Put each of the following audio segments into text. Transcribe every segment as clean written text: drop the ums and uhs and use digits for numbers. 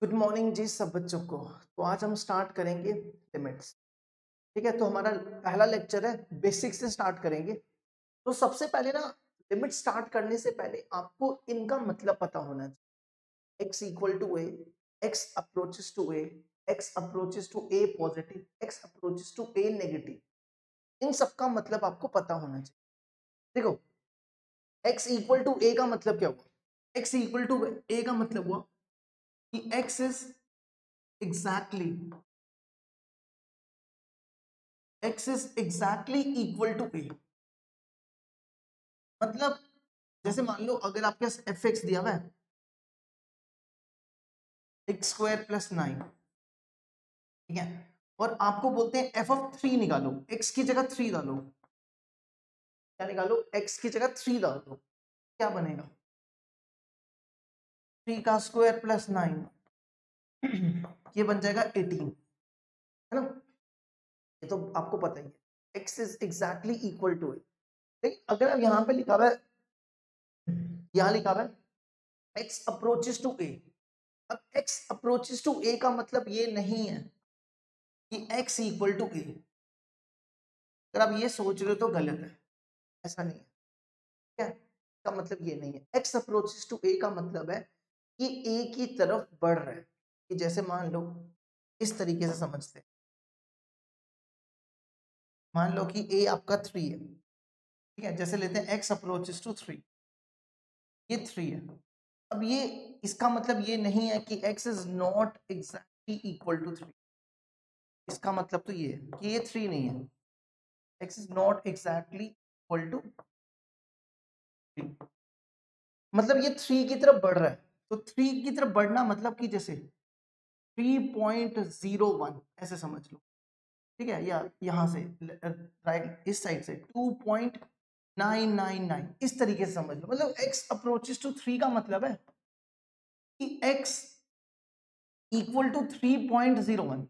Good morning जी सब बच्चों को। तो आज हम स्टार्ट करेंगे लिमिट्स। ठीक है, तो हमारा पहला लेक्चर है, बेसिक से स्टार्ट करेंगे। तो सबसे पहले ना, लिमिट स्टार्ट करने से पहले आपको इनका मतलब पता होना चाहिए। x equal to a, x approaches to a, x approaches to a positive, x approaches to a negative, इन सबका मतलब आपको पता होना चाहिए। देखो, x इक्वल टू ए का मतलब क्या हुआ? x इक्वल टू ए का मतलब हुआ कि x is exactly x is exactly equal to a। मतलब जैसे मान लो अगर आपके पास एफ एक्स दिया हुआ है एक्स स्क्वायर प्लस 9, ठीक है, और आपको बोलते हैं एफ ऑफ 3 निकालो, एक्स की जगह 3 डालो। क्या निकालो? एक्स की जगह 3 डाल दो। क्या बनेगा? 3 का स्क्वायर प्लस 9 ये बन जाएगा 18, है ना? ये तो आपको पता ही है, x is exactly equal to a. लेकिन अगर अब यहाँ पे लिखा हुआ है, यहाँ लिखा हुआ है x अप्रोचेस टू ए। अब x अप्रोचेस टू a का मतलब ये नहीं है कि x इक्वल टू ए। अगर आप ये सोच रहे हो तो गलत है, ऐसा नहीं है। क्या इसका मतलब? ये नहीं है। x अप्रोचेस टू a का मतलब है कि a की तरफ बढ़ रहा है। कि जैसे मान लो इस तरीके से समझते हैं, मान लो कि a आपका 3 है, ठीक है, जैसे लेते हैं x अप्रोचेस टू 3, ये 3 है। अब ये, इसका मतलब ये नहीं है कि x is not exactly equal to 3। इसका मतलब तो ये है कि ये 3 नहीं है, x is not exactly equal to 3। मतलब ये 3 की तरफ बढ़ रहा है। तो 3 की तरफ बढ़ना मतलब कि जैसे 3.01 ऐसे समझ लो, ठीक है, या यहाँ से राइट इस साइड से 2.999 इस तरीके से समझ लो। मतलब x अप्रोचेस टू 3 का मतलब है कि x इक्वल टू 3.01,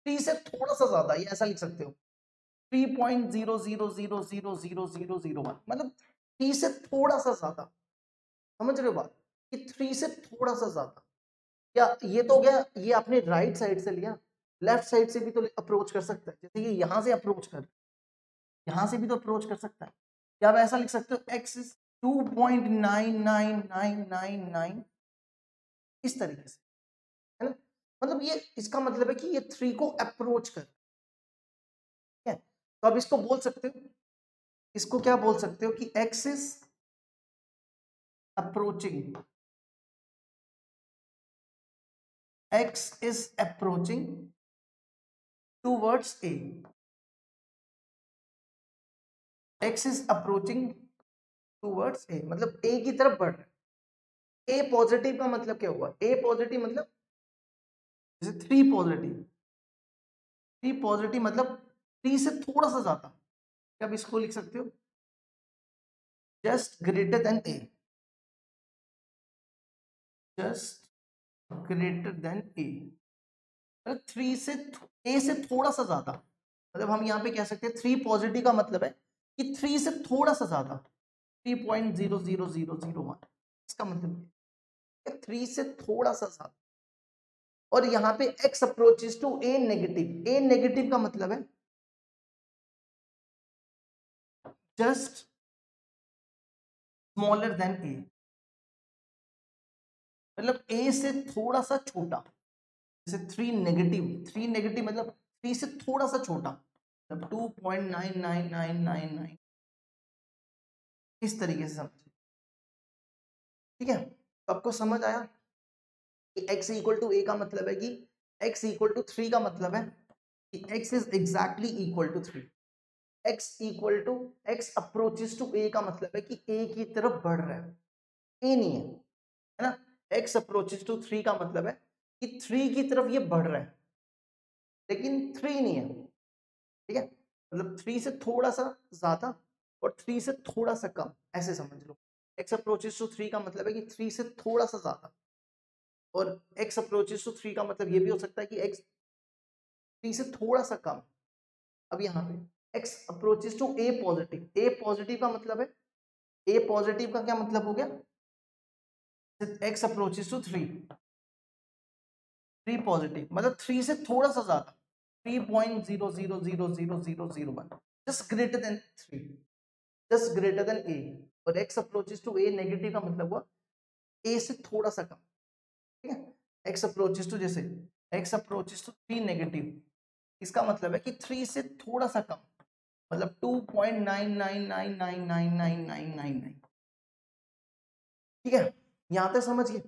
3 से थोड़ा सा ज्यादा, ये ऐसा लिख सकते हो 3.00000001, मतलब 3 से थोड़ा सा ज्यादा। समझ रहे हो बात? कि 3 से थोड़ा सा ज्यादा। क्या ये तो हो गया, ये आपने राइट साइड से लिया, लेफ्ट साइड से भी तो अप्रोच कर सकता है। जैसे ये यहां से अप्रोच कर, यहां से भी तो अप्रोच कर सकता है। या आप ऐसा लिख सकते हो x इज 2.99999 इस तरीके से, है ना? मतलब ये, इसका मतलब है कि ये 3 को अप्रोच कर, ठीक है। तो अब इसको बोल सकते हो, इसको क्या बोल सकते हो कि x is approaching, x is approaching towards a, x is approaching towards a, मतलब a की तरफ बढ़ रहा है। a पॉजिटिव का मतलब क्या हुआ? a पॉजिटिव मतलब जैसे 3 पॉजिटिव, 3 पॉजिटिव मतलब 3 से थोड़ा सा ज्यादा। क्या आप इसको लिख सकते हो? Just greater then a, just greater then a, मतलब 3 से a से थोड़ा सा ज्यादा। मतलब हम यहाँ पे कह सकते हैं 3 पॉजिटिव का मतलब है कि 3 से थोड़ा सा ज्यादा, 3.00001, इसका मतलब 3 से थोड़ा सा ज्यादा। और यहाँ पे x approaches to a negative, a negative का मतलब है जस्ट स्मॉलर देन a, मतलब a से थोड़ा सा छोटा। जैसे 3 नेगेटिव, 3 नेगेटिव मतलब 3 से थोड़ा सा छोटा, मतलब 2.99999 इस तरीके से समझिए, ठीक है। तो आपको समझ आया कि x इक्वल टू a का मतलब है कि x इक्वल टू 3 का मतलब है कि x is exactly equal to 3। x equal to x approaches to a का मतलब है कि a की तरफ बढ़ रहा है, a नहीं है ना। x अप्रोचेस टू 3 का मतलब है कि 3 की तरफ ये बढ़ रहा है, लेकिन 3 नहीं है, ठीक है। मतलब 3 से थोड़ा सा ज्यादा और 3 से थोड़ा सा कम, ऐसे समझ लो। x अप्रोचेस टू 3 का मतलब है कि 3 से थोड़ा सा ज्यादा, और x अप्रोचेस टू 3 का मतलब ये भी हो सकता है कि x 3 से थोड़ा सा कम। अब यहाँ पे x approaches to a positive, a positive का मतलब है, a पॉजिटिव का क्या मतलब हो गया? x अप्रोचेस टू 3, 3 पॉजिटिव मतलब 3 से थोड़ा सा ज्यादा 3.00000001 just greater than 3 just greater than a और x approaches to a negative का मतलब हुआ a से थोड़ा सा कम ठीक है x अप्रोचेस टू जैसे x अप्रोचेस टू 3 नेगेटिव इसका मतलब है कि 3 से थोड़ा सा कम मतलब 2.99999999 ठीक है यहां तक समझ गए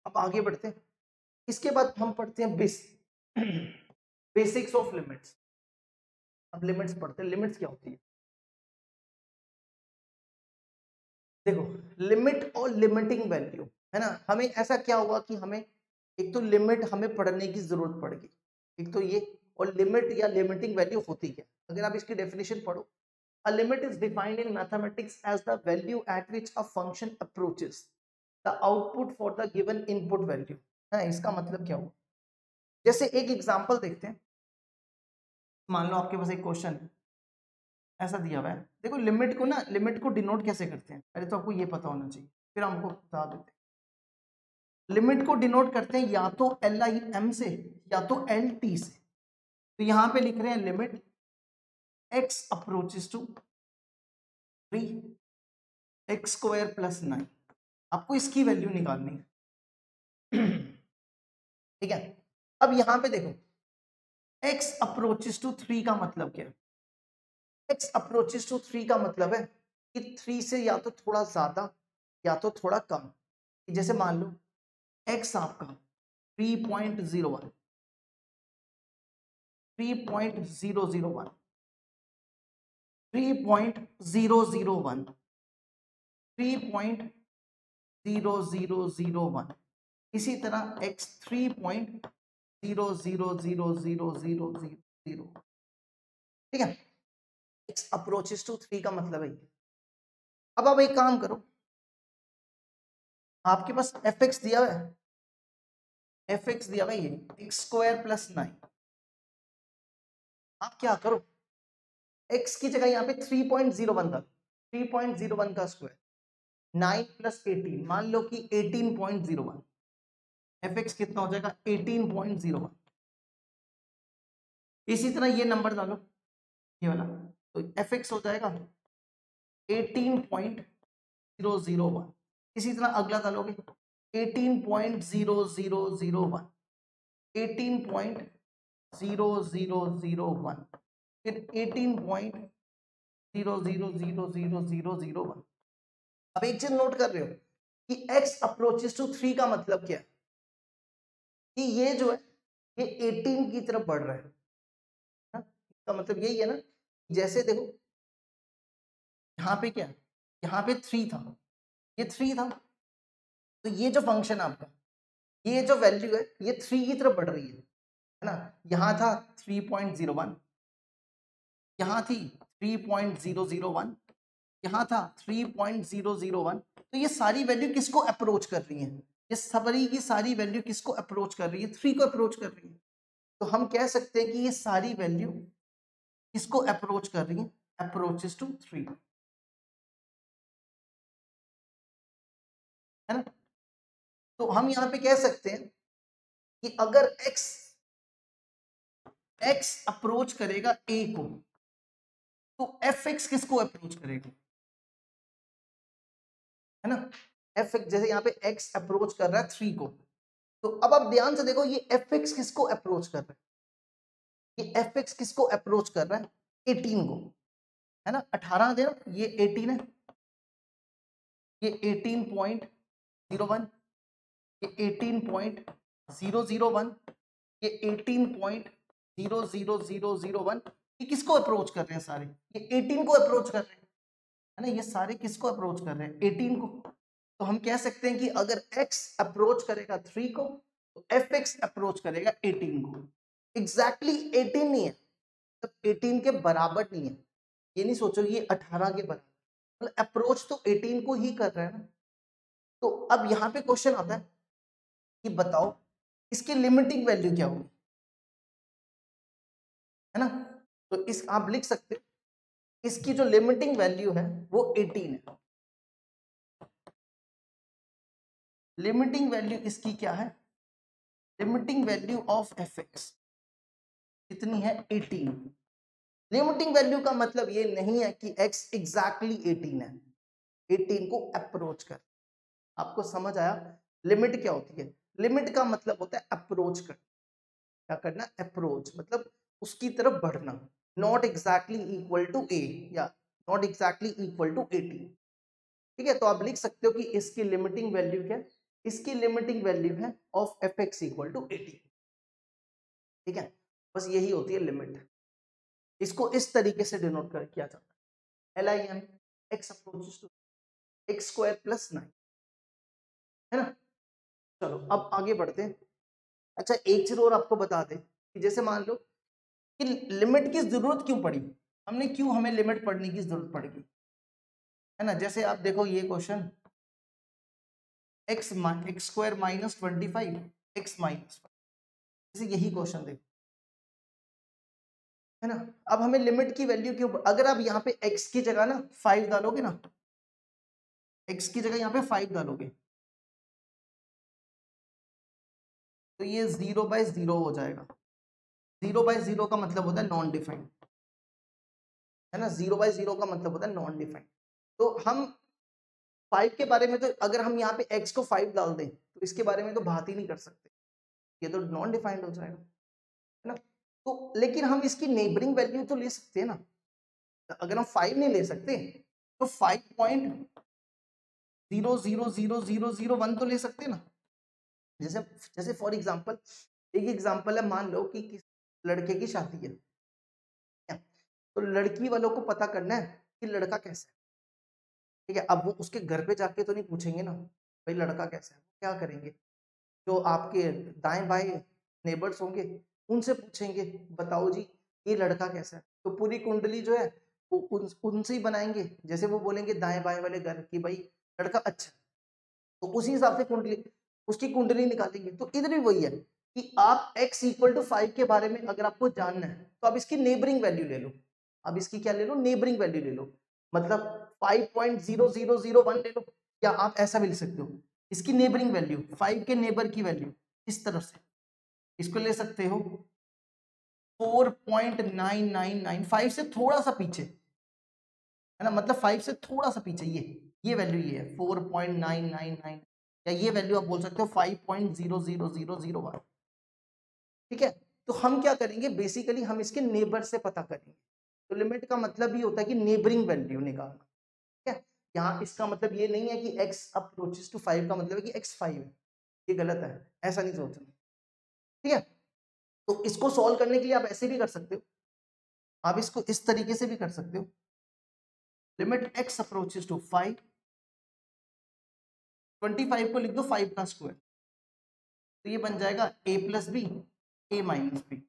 अब आगे बढ़ते हैं इसके बाद हम पढ़ते हैं बेसिक्स ऑफ लिमिट्स अब लिमिट्स पढ़ते हैं लिमिट्स क्या होती है देखो लिमिट और लिमिटिंग वैल्यू है ना हमें ऐसा क्या हुआ कि हमें एक तो लिमिट हमें पढ़ने की जरूरत पड़ गई एक तो ये और लिमिट या लिमिटिंग वैल्यू होती क्या अगर आप इसकी डेफिनेशन पढ़ो a limit is defined in mathematics as the value at which a function approaches the output for the given input value है इसका मतलब क्या हुआ जैसे एक एग्जांपल देखते हैं मान लो आपके पास एक क्वेश्चन ऐसा दिया हुआ है देखो लिमिट को ना लिमिट को डिनोट कैसे करते हैं पहले तो आपको ये पता होना चाहिए फिर हमको बता देते हैं लिमिट को डिनोट करते हैं या तो एल आई एम से या तो एल टी से तो यहां पे लिख रहे हैं limit x approaches to 3 x square plus 9 आपको इसकी वैल्यू निकालनी है ठीक है अब यहां पे देखो x अप्रोचेस टू 3 का मतलब क्या है x अप्रोचेस टू 3 का मतलब है कि 3 से या तो थोड़ा ज्यादा या तो थोड़ा कम जैसे मान लो x आपका 3.01 3.001 3.001 3.0001 इसी तरह x 3.0000000 ठीक है x अप्रोचेस टू 3 का मतलब है अब आप एक काम करो आपके पास fx दिया हुआ है fx दिया हुआ है ये x स्क्वायर प्लस 9 आप क्या करो x की जगह यहाँ पे 3.01 था 3.01 का स्क्वायर 9 प्लस 18 मान लो कि 18.01 fx कितना हो जाएगा 18.01 इसी तरह ये नंबर डालो ये वाला तो fx हो जाएगा 18.001 इसी तरह अगला डालोगे 18.0001 18.0001 फिर 18.000001 अब एक चीज नोट कर रहे हो कि x अप्रोचेस टू 3 का मतलब क्या है कि ये जो है ये 18 की तरफ बढ़ रहा है इसका मतलब यही है ना जैसे देखो यहाँ पे क्या यहाँ पे 3 था ये 3 था तो ये जो फंक्शन आपका ये जो वैल्यू है ये 3 की तरफ बढ़ रही है ना यहाँ था 3.01 यहाँ थी 3.001 यहाँ था 3.001 तो ये सारी वैल्यू किसको अप्रोच कर रही है ये सारी की सारी वैल्यू किसको अप्रोच कर रही है 3 को अप्रोच कर रही है तो हम कह सकते हैं कि ये सारी वैल्यू किसको अप्रोच कर रही है अप्रोचेस टू 3 है ना तो हम यहाँ पे कह सकते हैं कि अगर x अप्रोच करेगा a को तो fx किसको अप्रोच करेगा है ना fx जैसे यहाँ पे x अप्रोच कर रहा है 3 को तो अब आप ध्यान से देखो ये fx किसको अप्रोच कर रहा है ये fx किसको अप्रोच कर रहा है 18 को है ना 18 दे रहा ये 18 है ये 18.01 ये 18.001 ये 18.00001 ये किसको अप्रोच कर रहे हैं सारे ये 18 को अप्रोच कर रहे हैं है ना ये सारे किसको अप्रोच कर रहे हैं 18 को तो हम कह सकते हैं कि अगर x अप्रोच करेगा 3 को तो fx अप्रोच करेगा 18 को एग्जैक्टली 18 नहीं है तो 18 के बराबर नहीं है ये नहीं सोचो ये 18 के बराबर मतलब अप्रोच तो 18 को ही कर रहा है ना तो अब यहाँ पे क्वेश्चन आता है कि बताओ इसकी लिमिटिंग वैल्यू क्या होगी है ना तो इस आप लिख सकते इसकी जो लिमिटिंग वैल्यू है वो 18 है लिमिटिंग वैल्यू इसकी क्या है limiting value of f x कितनी है 18। लिमिटिंग वैल्यू का मतलब ये नहीं है कि x एग्जैक्टली 18 है, 18 को अप्रोच कर। आपको समझ आया लिमिट क्या होती है? लिमिट का मतलब होता है अप्रोच कर, क्या करना? अप्रोच मतलब उसकी तरफ बढ़ना, नॉट एग्जैक्टली इक्वल टू ए या नॉट एग्जैक्टली इक्वल टू 18। ठीक है, तो आप लिख सकते हो कि इसकी लिमिटिंग वैल्यू क्या है? इसकी लिमिटिंग वैल्यू है of f x equal to 18। ठीक है, बस यही होती है लिमिट। इसको इस तरीके से डिनोट कर किया जाता है, LIM x approaches to x square plus 9, है ना। चलो अब आगे बढ़ते हैं। अच्छा एक चीज और आपको बता दें कि जैसे मान लो कि लिमिट की जरूरत क्यों पड़ी, हमने क्यों हमें लिमिट पढ़ने की जरूरत पड़ेगी, है ना। जैसे आप देखो ये question x square minus 25 x minus, जैसे यही क्वेश्चन देखो, है ना। अब हमें लिमिट की वैल्यू क्यों, अगर आप यहाँ पे x की जगह ना 5 डालोगे ना, x की जगह यहाँ पे 5 डालोगे तो ये 0/0 हो जाएगा। 0/0 का मतलब होता है नॉन डिफाइंड, है ना। 0/0 का मतलब होता है नॉन डिफाइंड। तो हम 5 के बारे में तो अगर हम यहाँ पे x को 5 डाल दें तो इसके बारे में तो बात ही नहीं कर सकते, ये तो नॉन डिफाइंड हो जाएगा, है ना। तो लेकिन हम इसकी नेबरिंग वैल्यू तो ले सकते हैं ना। अगर हम 5 नहीं ले सकते तो 5.0000001 तो ले सकते हैं ना। जैसे जैसे फॉर एग्जांपल एक एग्जांपल है, मान लो कि किस लड़के की शादी है, तो लड़की वालों को पता करना है कि लड़का कैसा है। ठीक है, अब वो उसके घर पे जाके तो नहीं पूछेंगे ना भाई लड़का कैसा है, क्या करेंगे? जो आपके दाएं बाएं नेबर्स होंगे उनसे पूछेंगे बताओ जी ये लड़का कैसा है। तो पूरी कुंडली जो है वो उनसे ही बनाएंगे, जैसे वो बोलेंगे दाएं बाएं वाले घर की भाई लड़का अच्छा, तो उसी हिसाब से कुंडली उसकी कुंडली निकालेंगे। तो इधर भी वही है कि आप x इक्वल टू 5 के बारे में अगर आपको जानना है तो आप इसकी नेबरिंग वैल्यू ले लो। अब इसकी क्या ले लो? नेबरिंग वैल्यू ले लो, मतलब 5.0001 ले लो, या आप ऐसा भी ले सकते हो इसकी नेबरिंग वैल्यू 5 के नेबर की वैल्यू इस तरफ से इसको ले सकते हो 4.999, 5 से थोड़ा सा पीछे, है ना, मतलब 5 से थोड़ा सा पीछे ये वैल्यू ये है 4.999, या ये वैल्यू आप बोल सकते हो 5.00001। ठीक है, तो हम क्या करेंगे बेसिकली हम इसके नेबर से पता करेंगे। तो लिमिट का मतलब ही होता है कि नेबरिंग वैल्यू निकालना। ठीक है, यहाँ इसका मतलब ये नहीं है कि x अप्रोचेस टू 5 का मतलब है कि x 5 है, ये गलत है, ऐसा नहीं सोचना। ठीक है, तो इसको सॉल्व करने के लिए आप ऐसे भी कर सकते हो, आप इसको इस तरीके से भी कर सकते हो, लिमिट x अप्रोचेस टू 5, 25 को लिख दो 5 का स्क्वायर, तो ये बन जाएगा a plus b a minus b.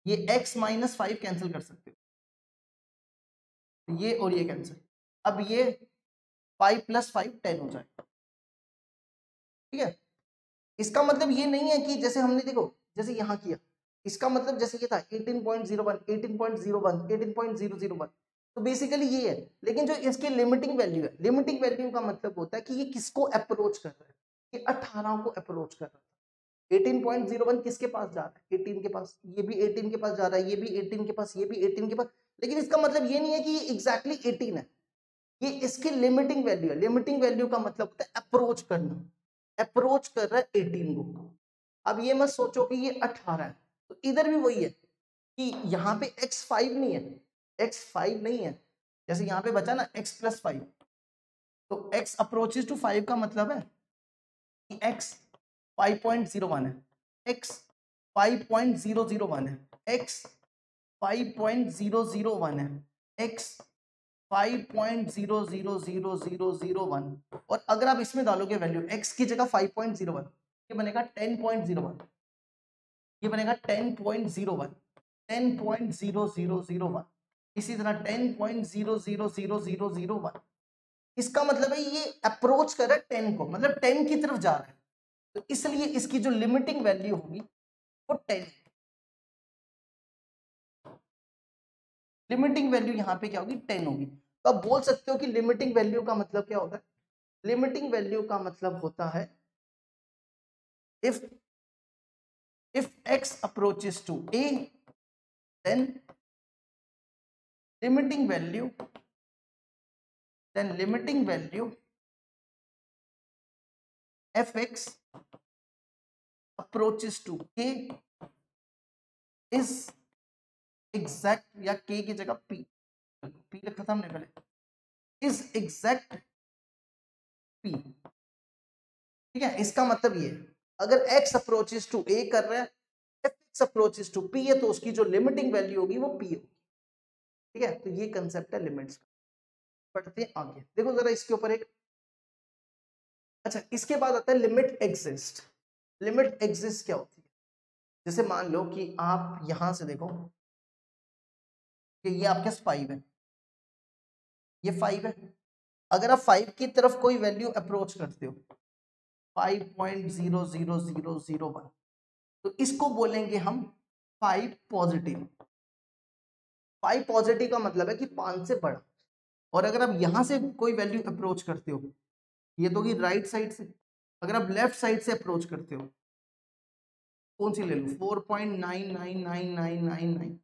ये x माइनस 5 कैंसिल कर सकते हो, ये और ये कैंसिल। अब ये 5 प्लस 5 10 हो जाएगा। ठीक है, इसका मतलब ये नहीं है कि जैसे हमने देखो जैसे यहाँ किया, इसका मतलब जैसे ये था 18.01 18.01 18.001, तो बेसिकली ये है। लेकिन जो इसकी लिमिटिंग वैल्यू है, लिमिटिंग वैल्यू का मतलब होता है कि ये किसको अप्रोच कर रहा है, ये 18 को अप्रोच कर रहा है। 18.01 किसके पास जा रहा है? 18 के पास, ये भी 18 के पास जा रहा है, ये भी 18 के पास, ये भी 18 के पास। लेकिन इसका मतलब ये नहीं है कि ये एग्जैक्टली 18 है, ये इसकी लिमिटिंग वैल्यू है। लिमिटिंग वैल्यू का मतलब होता है अप्रोच करना, अप्रोच कर रहा है 18 को। अब ये मत सोचो कि ये 18 है, तो इधर भी वही है कि यहाँ पे x5 नहीं है, x5 नहीं है, जैसे यहाँ पे बचा ना x प्लस 5, तो x अप्रोचेस टू 5 का मतलब है कि x 5.01 है, x 5.001 है, x 5.001 है, x 5.0000001, और अगर आप इसमें डालोगे वैल्यू x की जगह 5.01, ये बनेगा 10.01, ये बनेगा 10.01, 10.0001, इसी तरह 10.0000001। इसका मतलब है ये अप्रोच कर रहा है 10 को, मतलब 10 की तरफ जा रहा है, तो इसलिए इसकी जो लिमिटिंग वैल्यू होगी वो 10, लिमिटिंग वैल्यू यहाँ पे क्या होगी 10 होगी। तो आप बोल सकते हो कि लिमिटिंग वैल्यू का मतलब क्या होता है? लिमिटिंग वैल्यू का मतलब होता है if if x approaches to a, then limiting value fx approaches to k is exact, या k की जगह p लिखा था हमने पहले, is exact p। ठीक है, इसका मतलब ये अगर x अप्रोचेस टू a कर रहा है, x अप्रोचेस टू p है, तो उसकी जो लिमिटिंग वैल्यू होगी वो p होगी। ठीक है, तो ये कंसेप्ट है लिमिट्स का। पढ़ते हैं आगे, देखो जरा इसके ऊपर एक, अच्छा इसके बाद आता है लिमिट एग्जिस्ट। लिमिट एग्जिस्ट क्या होती है? जैसे मान लो कि आप यहां से देखो कि ये आपके 5 है, ये 5 है, अगर आप 5 की तरफ कोई वैल्यू अप्रोच करते हो 5.00001, तो इसको बोलेंगे हम 5 पॉजिटिव। 5 पॉजिटिव का मतलब है कि 5 से बड़ा। और अगर आप यहां से कोई वैल्यू अप्रोच करते हो, ये तो कि राइट साइड से, अगर आप लेफ्ट साइड से अप्रोच करते हो, कौन सी ले लो, 4.999999,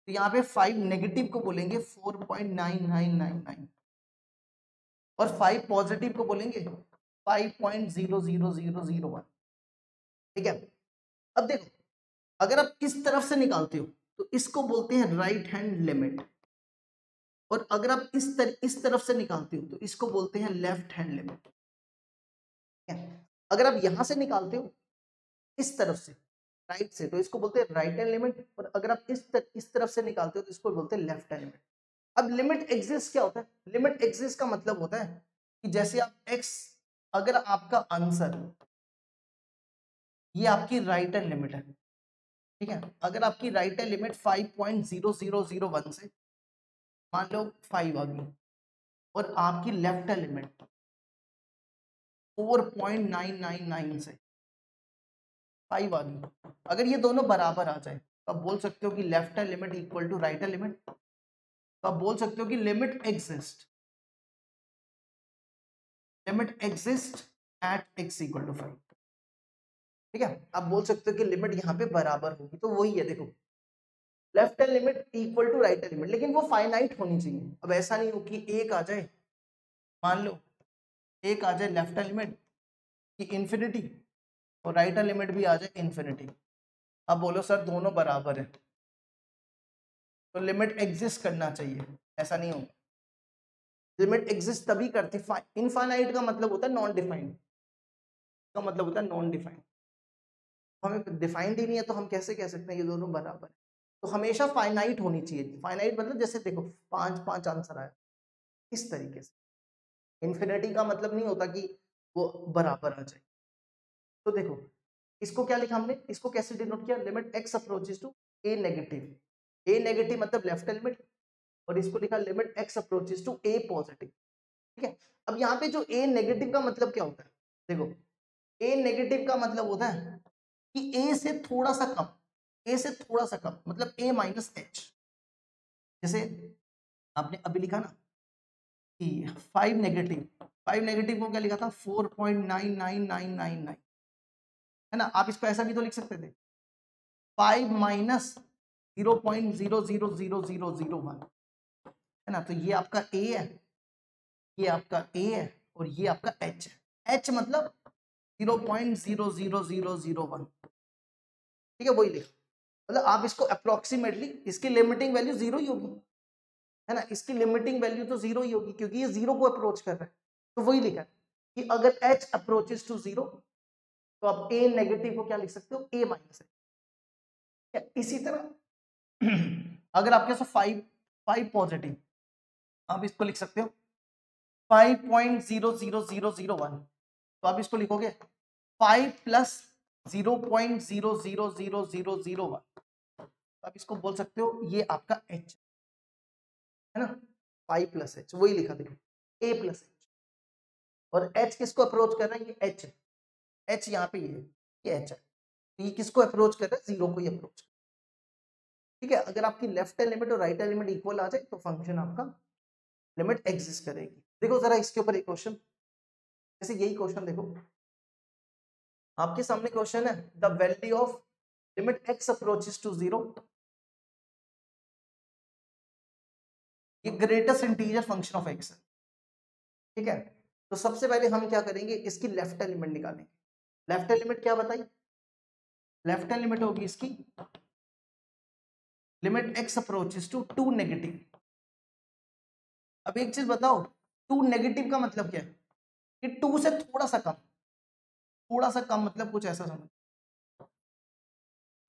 तो यहाँ पे 5 नेगेटिव को बोलेंगे 4.9999 और 5 पॉजिटिव को बोलेंगे 5.00001। ठीक है, अब देखो अगर आप इस तरफ से निकालते हो तो इसको बोलते हैं राइट हैंड लिमिट, और अगर आप इस तरफ से निकालते हो तो इसको बोलते हैं लेफ्ट हैंड लिमिट। अगर आप यहां से निकालते हो इस तरफ से राइट से, तो इसको बोलते हैं राइट हैंड लिमिट, और अगर आप इस तरफ से निकालते हो तो इसको बोलते हैं लेफ्ट हैंड लिमिट। अब लिमिट एग्जिस्ट क्या होता है? लिमिट एग्जिस्ट का मतलब होता है कि जैसे आप x, अगर आपका आंसर, ये आपकी राइट हैंड लिमिट है, ठीक है, अगर आपकी राइट हैंड लिमिट 5.0001 से मान लो 5 आ गई, और आपकी लेफ्ट हैंड लिमिट 4.999 से 5 आ गई, अगर ये दोनों बराबर आ जाए तो आप बोल सकते हो कि left hand limit equal to right hand limit. तो आप बोल सकते हो कि limit exist at x equal to 5। ठीक है, आप बोल सकते हो कि लिमिट यहाँ पे बराबर होगी, तो वही है देखो, left hand limit equal to right hand limit, लेकिन वो फाइनाइट होनी चाहिए। अब ऐसा नहीं हो कि एक आ जाए, मान लो एक आ जाए लेफ्ट हैंड लिमिट की इन्फिनिटी और राइट हैंड लिमिट भी आ जाए इन्फिनिटी, अब बोलो सर दोनों बराबर है, तो लिमिट एग्जिस्ट करना चाहिए, ऐसा नहीं होगा। लिमिट एग्जिस्ट तभी करती, इनफाइनाइट का मतलब होता है नॉन डिफाइंड, का मतलब होता है नॉन डिफाइंड, हमें डिफाइंड ही नहीं है तो हम कैसे कह सकते हैं ये दोनों बराबर है? तो हमेशा फाइनाइट होनी चाहिए। फाइनाइट मतलब जैसे देखो 5 आंसर आया, इस तरीके से। इन्फिनिटी का मतलब नहीं होता कि वो बराबर आ जाए। तो देखो इसको क्या लिखा हमने, इसको कैसे डिनोट किया, limit x approaches to a negative, a negative मतलब लेफ्ट हैंड लिमिट, और इसको लिखा limit x approaches to a positive. ठीक है, अब यहाँ पे जो a नेगेटिव का मतलब क्या होता है, देखो a नेगेटिव का मतलब होता है कि a से थोड़ा सा कम, a से थोड़ा सा कम मतलब a माइनस एच। जैसे आपने अभी लिखा ना कि 5 नेगेटिव को क्या लिखा था 4.99999, है ना, आप इसको ऐसा भी तो लिख सकते थे 5 माइनस 0.000001, है ना, तो ये आपका a है, ये आपका a है, और ये आपका h है। h मतलब 0.00001। ठीक है, वही लिखा, मतलब आप इसको अप्रोक्सीमेटली, इसकी लिमिटिंग वैल्यू 0 ही होगी, है ना, इसकी लिमिटिंग वैल्यू तो 0 ही होगी क्योंकि ये 0 को अप्रोच कर रहा है। तो वही लिखा है कि अगर h अप्रोचेस टू 0 तो आप a नेगेटिव को क्या लिख सकते हो, a माइनस है। इसी तरह अगर आपके पास 5 पॉजिटिव, आप इसको लिख सकते हो 5.00001, तो आप इसको लिखोगे 5 प्लस 0.00001, आप इसको बोल सकते हो ये आपका h, है ना, 5 प्लस h, वही लिखा देखो a प्लस h, और h किसको अप्रोच कर रहा है, ये h, h यहाँ पे ये h है, तो ये किसको अप्रोच कर रहा है, 0 को ही अप्रोच। ठीक है, अगर आपकी लेफ्ट हैंड लिमिट और राइट हैंड लिमिट इक्वल आ जाए तो फंक्शन आपका लिमिट एग्जिस्ट करेगी। देखो जरा इसके ऊपर एक क्वेश्चन, जैसे यही क्वेश्चन देखो, आपके सामने क्वेश्चन है the value of limit x approaches to 0, ये greatest integer function of x है, ठीक है। तो सबसे पहले हम क्या करेंगे, इसकी लेफ्ट हैंड लिमिट निकालेंगे। लेफ्ट हैंड लिमिट क्या बताई, लेफ्ट हैंड लिमिट होगी इसकी limit x approaches to 2 negative. अब एक चीज बताओ, 2 नेगेटिव का मतलब क्या है, कि 2 से थोड़ा सा कम, थोड़ा सा कम मतलब कुछ ऐसा समझ।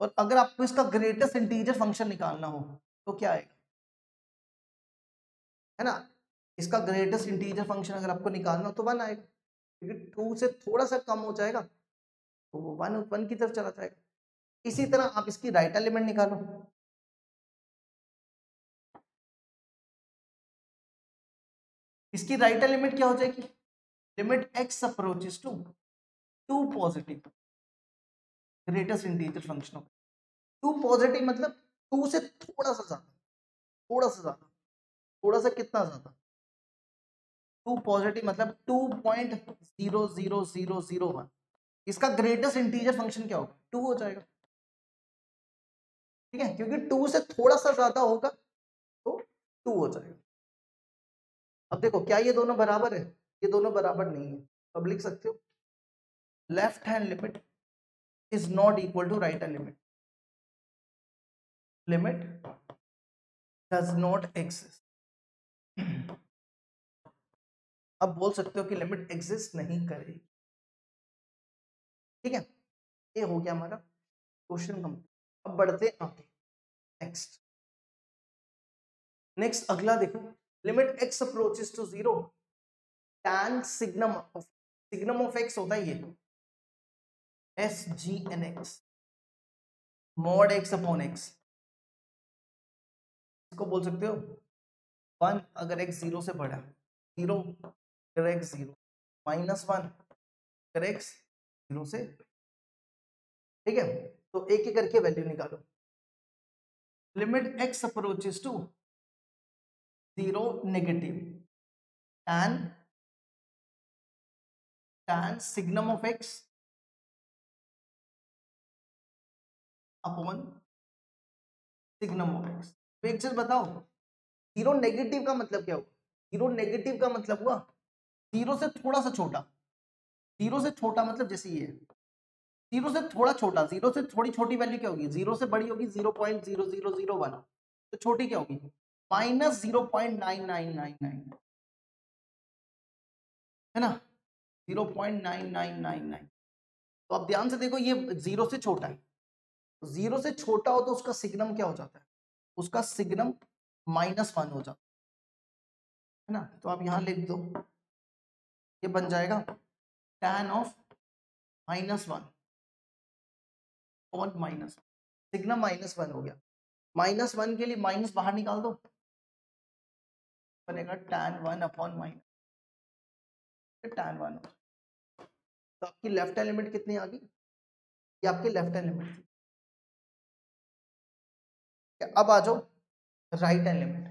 और अगर आपको इसका ग्रेटेस्ट इंटीजर फंक्शन निकालना हो तो क्या आएगा, है ना, इसका ग्रेटेस्ट इंटीजर फंक्शन अगर आपको निकालना हो तो 1 आएगा, क्योंकि 2 से थोड़ा सा कम हो जाएगा तो वो 1 की तरफ चला जाएगा। इसी तरह आप इसकी राइट एलिमेंट निकालो, इसकी राइट एलिमेंट क्या हो जाएगी, limit x approaches to 2 positive greatest integer function of 2 positive मतलब 2 से थोड़ा सा ज्यादा, थोड़ा सा ज्यादा, थोड़ा सा कितना ज्यादा, 2 पॉजिटिव मतलब 2.00001। इसका ग्रेटेस्ट इंटीजर फंक्शन क्या होगा, 2 हो जाएगा, ठीक है, क्योंकि 2 से थोड़ा सा ज्यादा होगा तो 2 हो जाएगा। अब देखो क्या ये दोनों बराबर है, ये दोनों बराबर नहीं है। अब लिख सकते हो left hand limit is not equal to right hand limit, limit does not exist. अब बोल सकते हो कि लिमिट एग्जिस्ट नहीं करेगी, ठीक है। ये हो गया हमारा क्वेश्चन कंप्लीट। अब बढ़ते हैं आगे, नेक्स्ट नेक्स्ट अगला देखो, limit x approaches to 0 tan signum of x होता है ये S G N x mod x upon x, इसको बोल सकते हो 1 अगर x 0 से बड़ा, 0 अगर x 0, -1 अगर x 0 से, ठीक है। तो एक एक करके वैल्यू निकालो, limit x approaches to 0 negative tan signum of x upon signum of x। एक चीज बताओ, 0 नेगेटिव का मतलब क्या हुआ, 0 नेगेटिव का मतलब हुआ 0 से थोड़ा सा छोटा, 0 से छोटा मतलब जैसे ये 0 से थोड़ा छोटा, 0 से थोड़ी छोटी वैल्यू क्या होगी, 0 से बड़ी होगी 0.0001, तो छोटी क्या होगी -0.9999, है ना, 0.9999। तो अब ध्यान से देखो ये 0 से छोटा है, तो 0 से छोटा हो तो उसका सिग्नम क्या हो जाता है, उसका सिग्नम -1 हो जाता है ना। तो आप यहां लिख दो, ये बन जाएगा tan ऑफ -1 और माइनस सिग्नम -1 हो गया, -1 के लिए माइनस बाहर निकाल दो, बनेगा tan 1 अपॉन माइनस tan 1। तो आपकी लेफ्ट हैंड लिमिट कितनी आ गई, ये आपकी लेफ्ट हैंड लिमिट थी। अब आ जाओ right hand limit,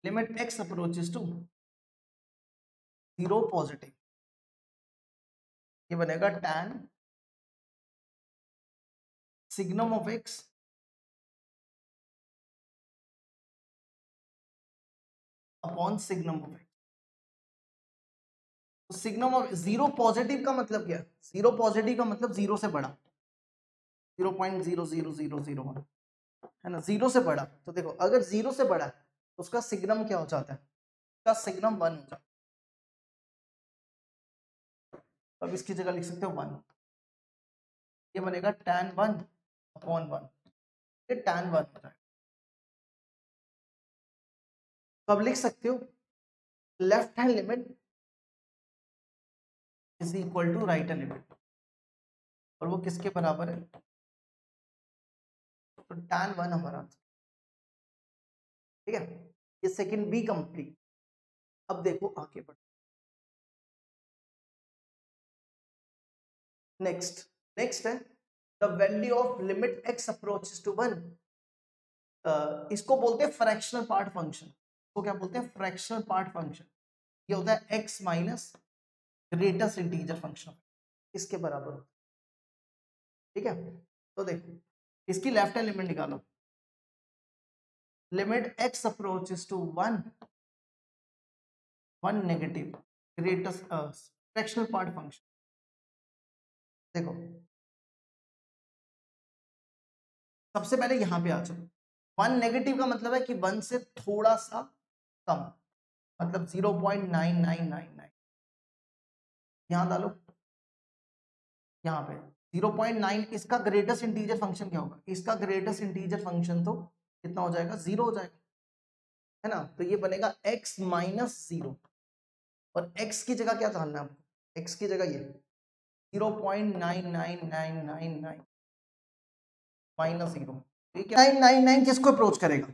limit x approaches to 0 positive, ये बनेगा tan signum of x upon signum of x। तो सिग्नम ऑफ 0 पॉजिटिव का मतलब क्या है, 0 पॉजिटिव का मतलब 0 से बड़ा, 0.00001, है ना, 0 से बड़ा। तो देखो अगर 0 से बड़ा है तो उसका सिग्नम क्या हो जाता है, उसका सिग्नम 1 हो जाता है। अब इसकी जगह लिख सकते हो 1, ये बनेगा tan 1 अपॉन 1, ये tan 1 होता है। तो अब लिख सकते हो left hand limit is equal to right hand limit, और वो किसके बराबर है, तो tan 1 हमारा आंसर, ठीक है। ये सेकंड बी कंप्लीट। अब देखो आगे बढ़, नेक्स्ट नेक्स्ट है the value of limit x approaches to 1, इसको बोलते हैं फ्रैक्शनल पार्ट फंक्शन, इसको क्या बोलते हैं, फ्रैक्शनल पार्ट फंक्शन। ये होता है x minus greatest integer function, इसके बराबर होता है। ठीक है, तो देखो इसकी लेफ्ट हैंड लिमिट निकालो, limit x approaches to 1 negative greatest fractional part function. देखो सबसे पहले यहां पे आ जाओ, 1 नेगेटिव का मतलब है कि 1 से थोड़ा सा कम, मतलब 0.9999 यहां डालो, यहाँ पे 0.9 इसका ग्रेटेस्ट इंटीजर फंक्शन क्या होगा, इसका ग्रेटेस्ट इंटीजर फंक्शन तो कितना हो जाएगा, 0 हो जाएगा, है ना। तो ये बनेगा x माइनस 0 और x की जगह क्या डालना है आपको, x की जगह ये 0.99999 माइनस 0, ठीक है। 999 किसको अप्रोच करेगा,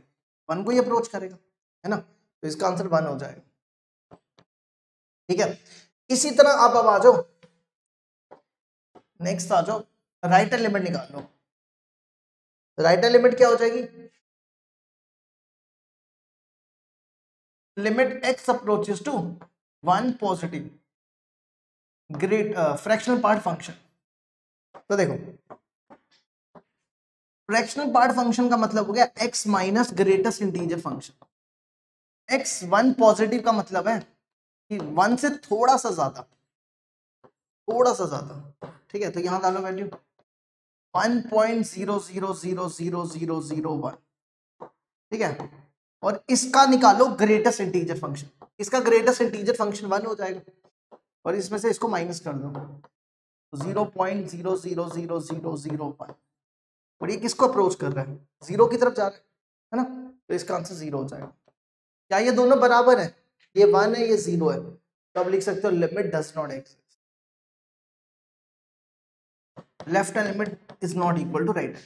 1 को ही अप्रोच करेगा, है ना, तो इसका आंसर 1 हो जाएगा, ठीक है। इसी तरह आप अब आ जाओ, नेक्स्ट आ जाओ, राइट हैंड लिमिट निकाल लो। राइट हैंड लिमिट क्या हो जाएगी, limit x approaches to 1 positive great fractional part function. तो देखो फ्रैक्शनल पार्ट फंक्शन का मतलब हो गया x minus greatest integer function. x 1 positive का मतलब है कि 1 से थोड़ा सा ज्यादा, ठीक है। तो यहां डालो वैल्यू 1.00000001, ठीक है। और इसका निकालो ग्रेटेस्ट इंटीजर फंक्शन, इसका ग्रेटेस्ट इंटीजर फंक्शन 1 हो जाएगा, और इसमें से इसको माइनस कर दो 0.000001, और ये किसको अप्रोच कर रहा है, 0 की तरफ जा रहा है ना, तो इसका आंसर 0 हो जाएगा। क्या ये दोनों बराबर है, ये 1 है ये 0 है, तो आप लिख सकते हो limit does not exist, left hand limit is not equal to right,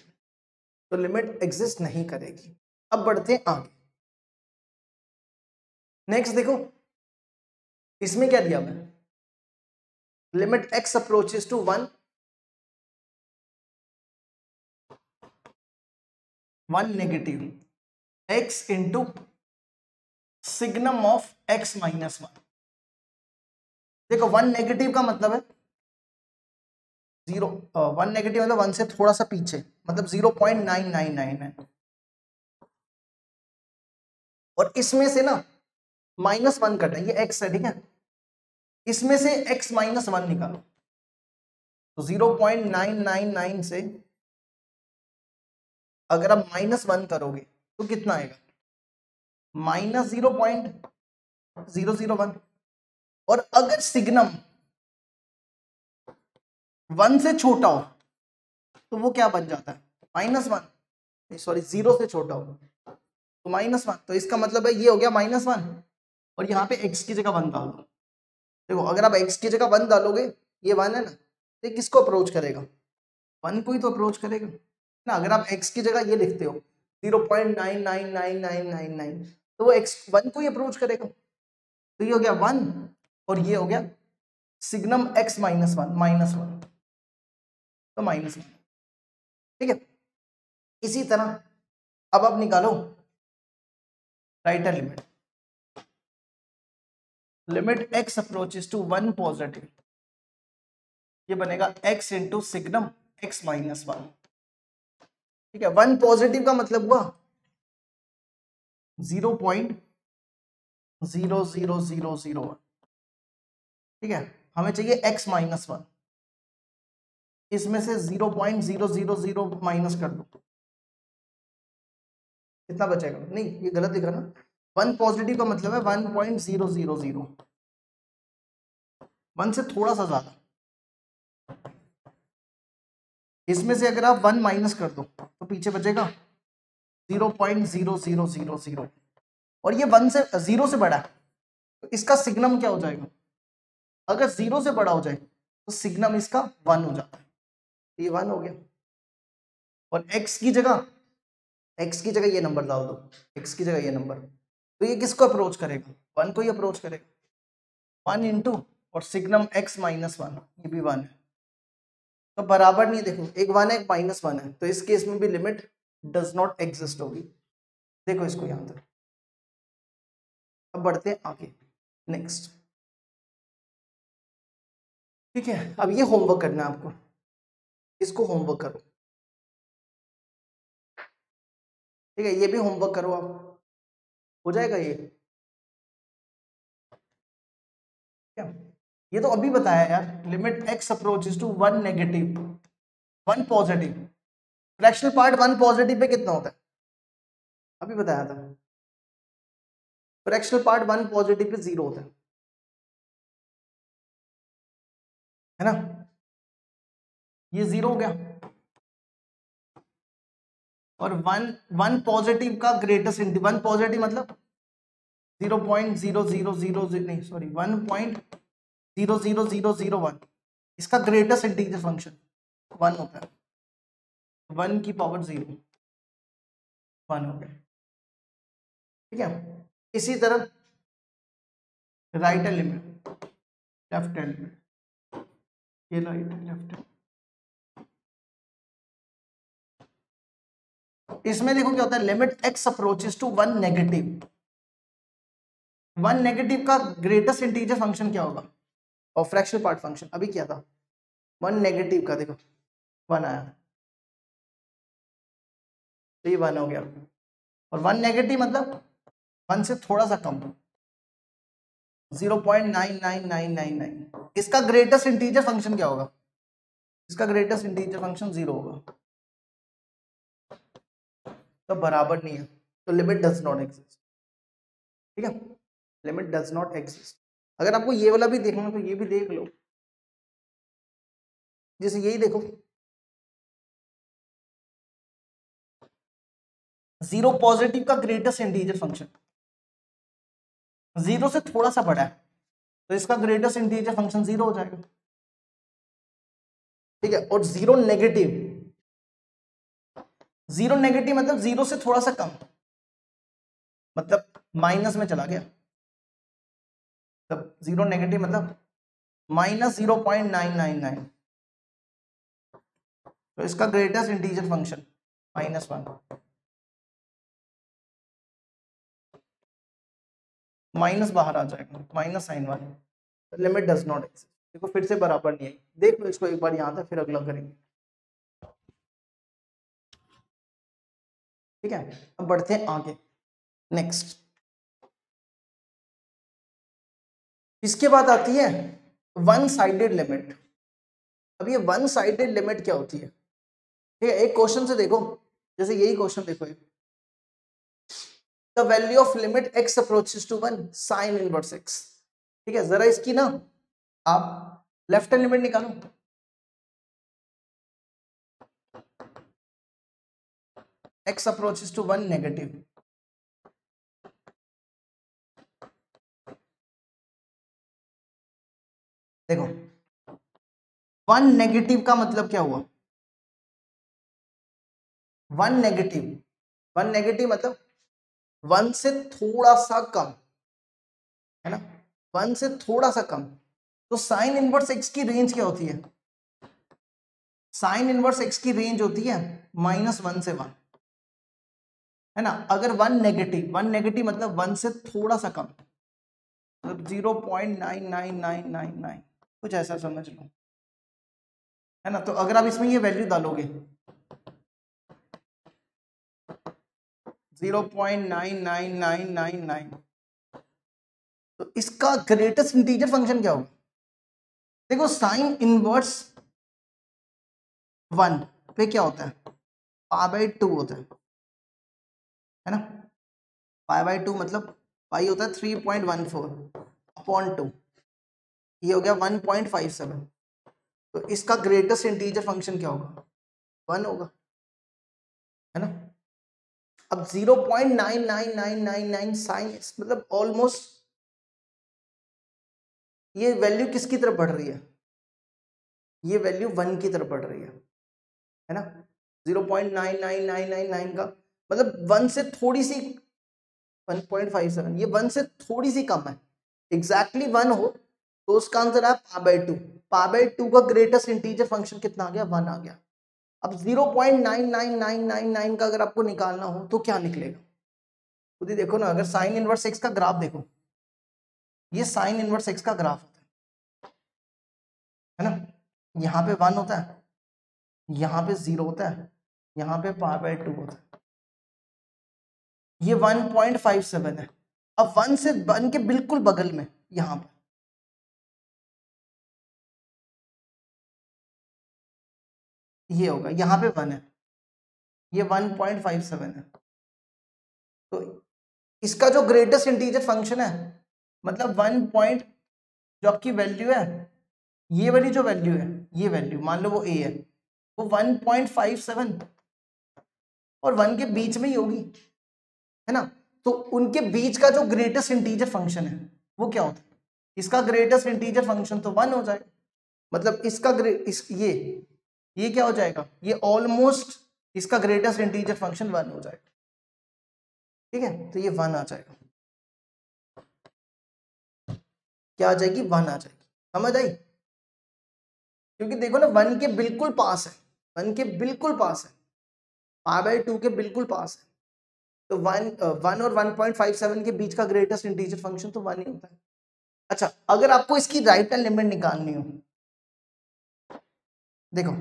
तो लिमिट एग्जिस्ट नहीं करेगी। अब बढ़ते हैं आगे, नेक्स्ट देखो इसमें क्या दिया हुआ है, limit x approaches to 1 negative x into signum of x minus 1। देखो 1 नेगेटिव का मतलब है 0, 1 नेगेटिव मतलब 1 से थोड़ा सा पीछे, मतलब 0.999 है, और इसमें से ना -1 कटा, ये x है, ठीक है, इसमें से x माइनस 1 निकालो, तो 0.999 से अगर आप -1 करोगे तो कितना आएगा, -0.001, और अगर सिग्नम 1 से छोटा हो तो वो क्या बन जाता है, -1, सॉरी 0 से छोटा हो तो -1, तो इसका मतलब है ये हो गया -1, और यहाँ पे x की जगह 1 डाल दो। देखो अगर आप x की जगह 1 डालोगे, ये 1 है ना, तो किसको अप्रोच करेगा, 1 को ही तो अप्रोच करेगा ना। अगर आप x की जगह ये लिखते हो 0.999999, तो वो x 1 को ही अप्रोच करेगा, तो ये हो गया 1 और ये हो गया सिग्नम x माइनस 1, तो -1, ठीक है। इसी तरह अब आप निकालो right hand limit, limit x approaches to 1 positive, ये बनेगा x into signum x minus 1, ठीक है। 1 पॉजिटिव का मतलब हुआ 0.00001, ठीक है। हमें चाहिए x माइनस 1, इसमें से 0.000 माइनस कर दो, कितना बचेगा, नहीं ये गलत लिखा ना, 1 पॉजिटिव का मतलब है 1.000, 1 से थोड़ा सा ज्यादा, इसमें से अगर आप 1 माइनस कर दो तो पीछे बचेगा 0.0000, और ये 1 से 0 से बड़ा है, तो इसका सिग्नम क्या हो जाएगा, अगर 0 से बड़ा हो जाए तो सिग्नम इसका 1 हो जाता है, ये 1 हो गया। और x की जगह ये नंबर डाल दो, x की जगह ये नंबर, तो ये किसको अप्रोच करेगा, 1 को ही अप्रोच करेगा, 1 इंटू और सिग्नम x माइनस 1, ये भी 1 है, तो बराबर नहीं, देखो एक 1 है एक -1 है, तो इस केस में भी लिमिट डज नॉट एग्जिस्ट होगी। देखो इसको यहां तक, अब बढ़ते हैं आगे नेक्स्ट, ठीक है। अब ये होमवर्क करना है आपको, इसको होमवर्क करो, ठीक है, ये भी होमवर्क करो आप, हो जाएगा ये। क्या ये तो अभी बताया यार, limit x approaches to 1 negative 1 positive, fractional part 1 positive पे कितना होता है, अभी बताया था, फ्रैक्शनल पार्ट 1 पॉजिटिव पे 0 होता है ना, ये 0 हो गया। और 1 पॉजिटिव का ग्रेटेस्ट इंटीजर, 1 पॉजिटिव मतलब 0.0000 नहीं सॉरी 1.00001, इसका ग्रेटेस्ट इंटीजर फंक्शन 1 होता है, 1 की पावर 0 1 हो गया, ठीक है। इसी तरह right hand limit, left hand limit, ये राइट है लेफ्ट है, इसमें देखो क्या होता है, limit x approaches to 1 negative, 1 negative का ग्रेटेस्ट इंटीजर फंक्शन क्या होगा, और फ्रैक्शनल पार्ट फंक्शन अभी क्या था, 1 नेगेटिव का देखो 1 आया, तो ये 1 हो गया, और 1 नेगेटिव मतलब 1 से थोड़ा सा कम, 0.99999, इसका ग्रेटेस्ट इंटीजर फंक्शन क्या होगा, इसका ग्रेटेस्ट इंटीजर फंक्शन 0 होगा, तो बराबर नहीं है, तो लिमिट डज नॉट एग्जिस्ट, ठीक है, लिमिट डज नॉट एग्जिस्ट। अगर आपको ये वाला भी देखना तो ये भी देख लो, जैसे यही देखो 0 पॉजिटिव का ग्रेटेस्ट इंटीजर फंक्शन 0 से थोड़ा सा बड़ा है, तो इसका ग्रेटेस्ट इंटीजर फंक्शन 0 हो जाएगा, ठीक है। और 0 नेगेटिव, 0 नेगेटिव मतलब 0 से थोड़ा सा कम, मतलब माइनस में चला गया, तब 0 नेगेटिव मतलब -0.999, तो इसका ग्रेटेस्ट इंटीजर फंक्शन -1, माइनस बाहर आ जाएगा, minus sign 1, limit does not exist. देखो फिर से बराबर नहीं आई, देख लो इसको एक बार यहाँ तक, फिर अगला करेंगे, ठीक है। अब बढ़ते हैं आगे, नेक्स्ट, इसके बाद आती है वन साइडेड लिमिट। अब ये वन साइडेड लिमिट क्या होती है, ठीक है, एक क्वेश्चन से देखो, जैसे यही क्वेश्चन देखो, the value of limit x approaches to 1 sine inverse x, ठीक है, जरा इसकी ना आप लेफ्ट हैंड लिमिट निकालो, एक्स अप्रोचेस टू 1 नेगेटिव, देखो 1 नेगेटिव का मतलब क्या हुआ, 1 नेगेटिव, 1 नेगेटिव मतलब 1 से थोड़ा सा कम, है ना, 1 से थोड़ा सा कम, तो साइन इनवर्स एक्स की रेंज क्या होती है, साइन इनवर्स एक्स की रेंज होती है -1 से 1, है ना। अगर 1 नेगेटिव, 1 नेगेटिव मतलब 1 से थोड़ा सा कम, मतलब 0.99999, कुछ ऐसा समझ लो, है ना। तो अगर आप इसमें ये वैल्यू डालोगे 0.99999, तो इसका ग्रेटेस्ट इंटीजर फंक्शन क्या होगा, देखो साइन इनवर्स 1 पे क्या होता है, π/2 होता है ना, π/2 मतलब पाई होता है 3.14/2, ये हो गया 1.57, तो इसका ग्रेटेस्ट इंटीजर फंक्शन क्या होगा, 1 होगा, है ना। अब 0.99999 साइन मतलब ऑलमोस्ट ये वैल्यू किसकी तरफ बढ़ रही है, ये वैल्यू 1 की तरफ बढ़ रही है ना, 0.99999 का मतलब 1 से थोड़ी सी, 1.57, ये 1 से थोड़ी सी कम है, एग्जैक्टली 1 हो तो उसका आंसर है π/2, π/2 का ग्रेटेस्ट इंटीजर फंक्शन कितना आ गया, 1 आ गया। अब 0.99999 का अगर आपको निकालना हो तो क्या निकलेगा, खुद ही देखो ना, अगर साइन इनवर्स एक्स का ग्राफ देखो, ये साइन इनवर्स एक्स का ग्राफ होता है ना, यहाँ पे 1 होता है, यहाँ पे 0 होता है, यहाँ पे π/2 होता है, ये 1.57 है। अब 1 से 1 के बिल्कुल बगल में यहाँ पर ये होगा, यहाँ पे 1 है, ये 1.57 है। तो इसका जो ग्रेटेस्ट इंटीजर फंक्शन है, मतलब 1 पॉइंट जो आपकी वैल्यू है, ये वाली जो वैल्यू है, ये वैल्यू मान लो वो a है, वो 1.57 और 1 के बीच में ही होगी, है ना। तो उनके बीच का जो ग्रेटेस्ट इंटीजर फंक्शन है वो क्या होता है, इसका ग्रेटेस्ट इंटीजर फंक्शन तो 1 हो जाएगा, मतलब इसका ये क्या हो जाएगा, ये ऑलमोस्ट इसका ग्रेटेस्ट इंटीजर फंक्शन 1 हो जाएगा, ठीक है। तो ये 1 आ जाएगा, क्या आ जाएगी, 1 आ जाएगी, समझ आई। क्योंकि देखो ना 1 के बिल्कुल पास है, 1 के बिल्कुल पास है, π/2 के बिल्कुल पास है, तो 1 और 1.57 के बीच का ग्रेटेस्ट इंटीजर फंक्शन तो 1 ही होता है। अच्छा, अगर आपको इसकी राइट हैंड लिमिट निकालनी हो, देखो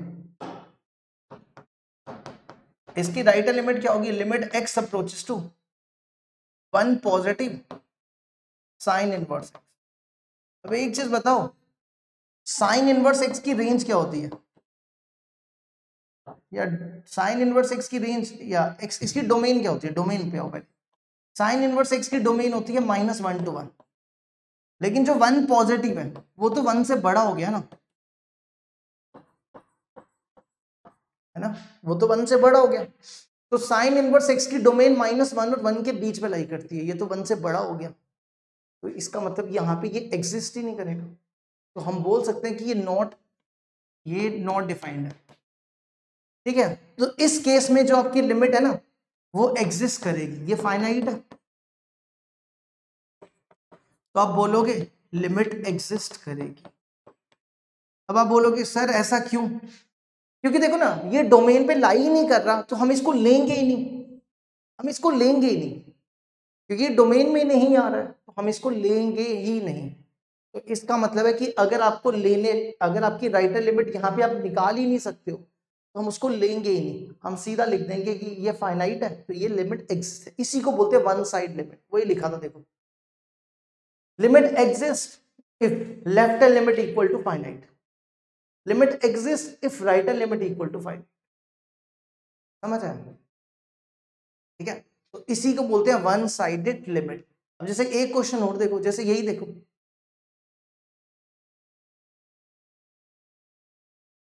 इसकी राइट हैंड लिमिट क्या होगी, limit x approaches to 1 positive sine inverse x। अब एक चीज बताओ, साइन इनवर्स x की रेंज क्या होती है, या साइन इनवर्स x की रेंज या x इसकी डोमेन क्या होती है, डोमेन पे आओ पहले। साइन इनवर्स x की डोमेन होती है -1 to 1, लेकिन जो 1 पॉजिटिव है वो तो 1 से बड़ा हो गया ना, है ना, वो तो 1 से बड़ा हो गया। तो साइन इनवर्स x की डोमेन -1 और 1 के बीच में लाई करती है, ये तो 1 से बड़ा हो गया, तो इसका मतलब यहाँ पे ये एग्जिस्ट ही नहीं करेगा, तो हम बोल सकते हैं कि ये नॉट डिफाइंड है, ठीक है। तो इस केस में जो आपकी लिमिट है ना वो एग्जिस्ट करेगी, ये फाइनाइट है, तो आप बोलोगे लिमिट एग्जिस्ट करेगी। अब आप बोलोगे सर ऐसा क्यों, क्योंकि देखो ना ये डोमेन पे लाई ही नहीं कर रहा, तो हम इसको लेंगे ही नहीं, हम इसको लेंगे ही नहीं, क्योंकि डोमेन में नहीं आ रहा है तो हम इसको लेंगे ही नहीं। तो इसका मतलब है कि अगर आपकी राइट हैंड लिमिट यहाँ पे आप निकाल ही नहीं सकते हो तो हम उसको लेंगे ही नहीं, हम सीधा लिख देंगे कि ये फाइनाइट है, तो ये लिमिट एग्जिस्ट है, इसी को बोलते हैं वन साइड लिमिट, वही लिखा था देखो, limit exist if left hand limit equal to finite, limit exist if right hand limit equal to finite, समझ आया, ठीक है। तो इसी को बोलते हैं वन साइडेड लिमिट। अब जैसे एक क्वेश्चन और देखो, जैसे यही देखो,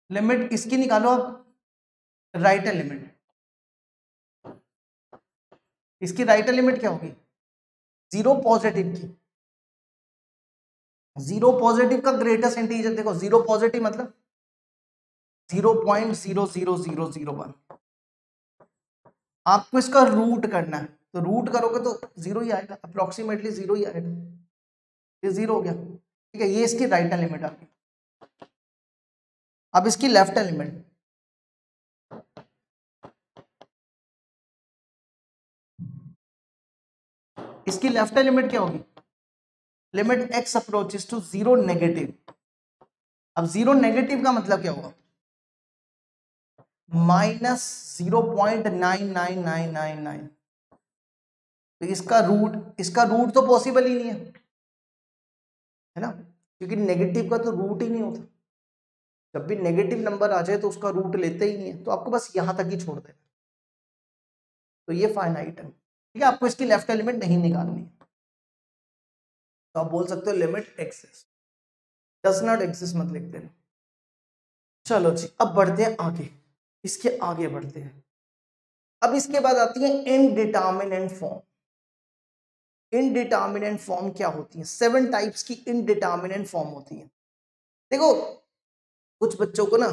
लिमिट इसकी निकालो आप, राइट हैंड लिमिट, इसकी राइट हैंड लिमिट क्या होगी, 0 पॉजिटिव की, 0 पॉजिटिव का ग्रेटेस्ट इंटीजर देखो, 0 पॉजिटिव मतलब 0.00001, आपको इसका रूट करना है, तो रूट करोगे तो 0 ही आएगा, अप्रोक्सीमेटली 0 ही आएगा, ये 0 हो गया, ठीक है। ये इसकी राइट हैंड लिमिट आ गई। अब इसकी लेफ्ट हैंड लिमिट, इसकी लेफ्ट हैंड लिमिट क्या होगी, limit x approaches to 0 negative. अब 0 नेगेटिव का मतलब क्या होगा, -0.99999, तो इसका रूट तो पॉसिबल ही नहीं है ना, क्योंकि नेगेटिव का तो रूट ही नहीं होता, जब भी नेगेटिव नंबर आ जाए तो उसका रूट लेते ही नहीं है, तो आपको बस यहां तक ही छोड़ देना, तो ये फाइनाइट है, ठीक है। आपको इसकी लेफ्ट हैंड लिमिट नहीं निकालनी है, तो आप बोल सकते हो limit exist, does not exist मत लिख देना। चलो जी, अब बढ़ते हैं आगे, इसके आगे बढ़ते हैं। अब इसके बाद आती है इनडिटरमिनेंट फॉर्म। इनडिटरमिनेंट फॉर्म क्या होती है, 7 टाइप्स की इनडिटरमिनेंट फॉर्म होती है। देखो कुछ बच्चों को ना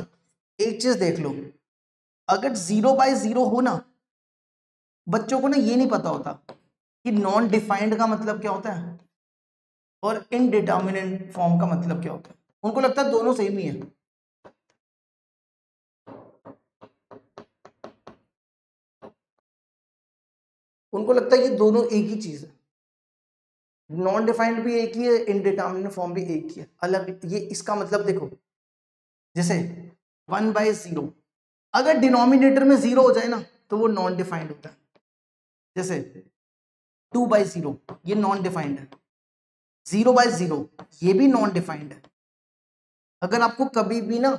एक चीज देख लो, अगर 0/0 हो ना, बच्चों को ना ये नहीं पता होता कि नॉन डिफाइंड का मतलब क्या होता है और इनडिटरमिनेंट फॉर्म का मतलब क्या होता है, उनको लगता है दोनों सेम ही है। उनको लगता है ये दोनों एक ही चीज है, नॉन डिफाइंड भी एक ही है, इनडिटरमिनेंट फॉर्म भी एक ही है, अलग ये इसका मतलब देखो, जैसे 1/0 अगर डिनोमिनेटर में 0 हो जाए ना तो वो नॉन डिफाइंड होता है। जैसे 2/0 ये नॉन डिफाइंड है, 0/0 ये भी नॉन डिफाइंड है। अगर आपको कभी भी ना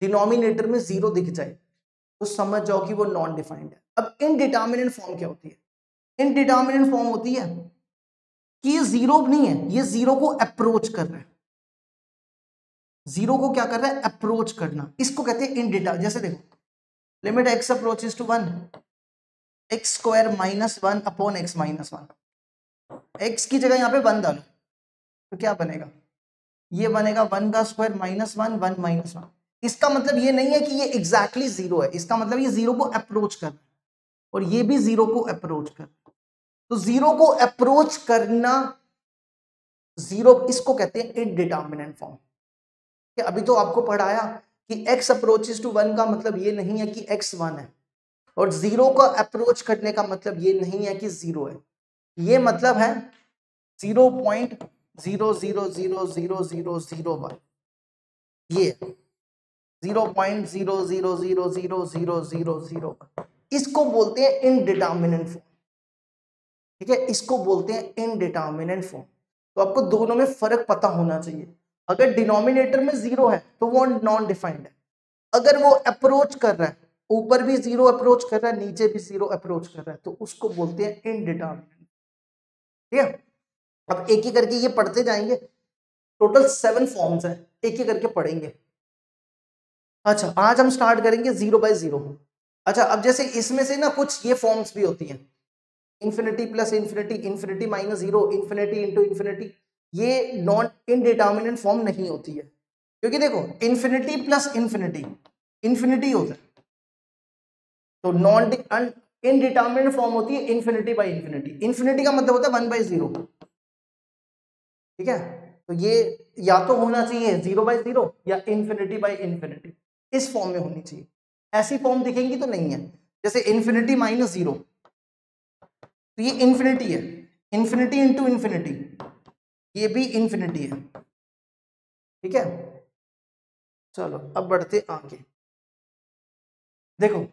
डिनोमिनेटर में 0 दिख जाए तो समझ जाओ कि वो नॉन डिफाइंड है। अब इनडिटरमिनेट फॉर्म क्या होती है? इनडिटरमिनेट फॉर्म होती है कि ये 0 नहीं है, ये 0 को अप्रोच कर रहा है। 0 को क्या कर रहा है? अप्रोच करना, इसको कहते हैं इनडिटर। जैसे देखो, limit x approaches to 1 x square -1 upon x -1, x की जगह यहाँ पे 1 डालो तो क्या बनेगा? ये बनेगा 1 का स्क्वायर -1 1 -1। इसका मतलब ये नहीं है कि ये एग्जैक्टली 0 है, इसका मतलब ये 0 को अप्रोच कर, और ये भी 0 को अप्रोच कर। तो 0 को अप्रोच करना 0, इसको कहते हैं इनडिटरमिनेट फॉर्म। अभी तो आपको पढ़ाया कि x अप्रोचेस टू 1 का मतलब ये नहीं है कि x 1 है, और 0 का अप्रोच करने का मतलब ये नहीं है कि 0 है। ये मतलब है 0.00000001, ये 0.00000001, इसको बोलते हैं इनडिटरमिनेट फॉर्म। ठीक है, इसको बोलते हैं इनडिटरमिनेट फॉर्म। तो आपको दोनों में फर्क पता होना चाहिए। अगर डिनोमिनेटर में 0 है तो वो नॉन डिफाइंड है, अगर वो अप्रोच कर रहा है, ऊपर भी 0 अप्रोच कर रहा है, नीचे भी 0 अप्रोच कर रहा है, तो उसको बोलते हैं इनडिटरमिनेट। ठीक है, अब एक एक करके ये पढ़ते जाएंगे। टोटल 7 फॉर्म्स हैं, एक एक करके पढ़ेंगे। अच्छा, आज हम स्टार्ट करेंगे 0/0। अच्छा, अब जैसे इसमें से ना कुछ ये फॉर्म्स भी होती हैं, infinity plus infinity, infinity -0, infinity into infinity. ये नॉन इनडिटरमिनेट फॉर्म नहीं होती है, क्योंकि देखो इन्फिनिटी प्लस इन्फिनिटी इन्फिनिटी होता है, तो नॉन इनडिटरमिनेट फॉर्म होती है इन्फिनिटी बाई इन्फिनिटी। इन्फिनिटी का मतलब होता है 1/0। ठीक है, तो ये या तो होना चाहिए 0/0 या इन्फिनिटी बाई इन्फिनिटी, इस फॉर्म में होनी चाहिए। ऐसी फॉर्म दिखेंगी तो नहीं है। जैसे इन्फिनिटी -0, तो ये इन्फिनिटी है, इन्फिनिटी इंटू इन्फिनिटी, ये भी इन्फिनिटी है। ठीक है, चलो अब बढ़ते आगे। देखो,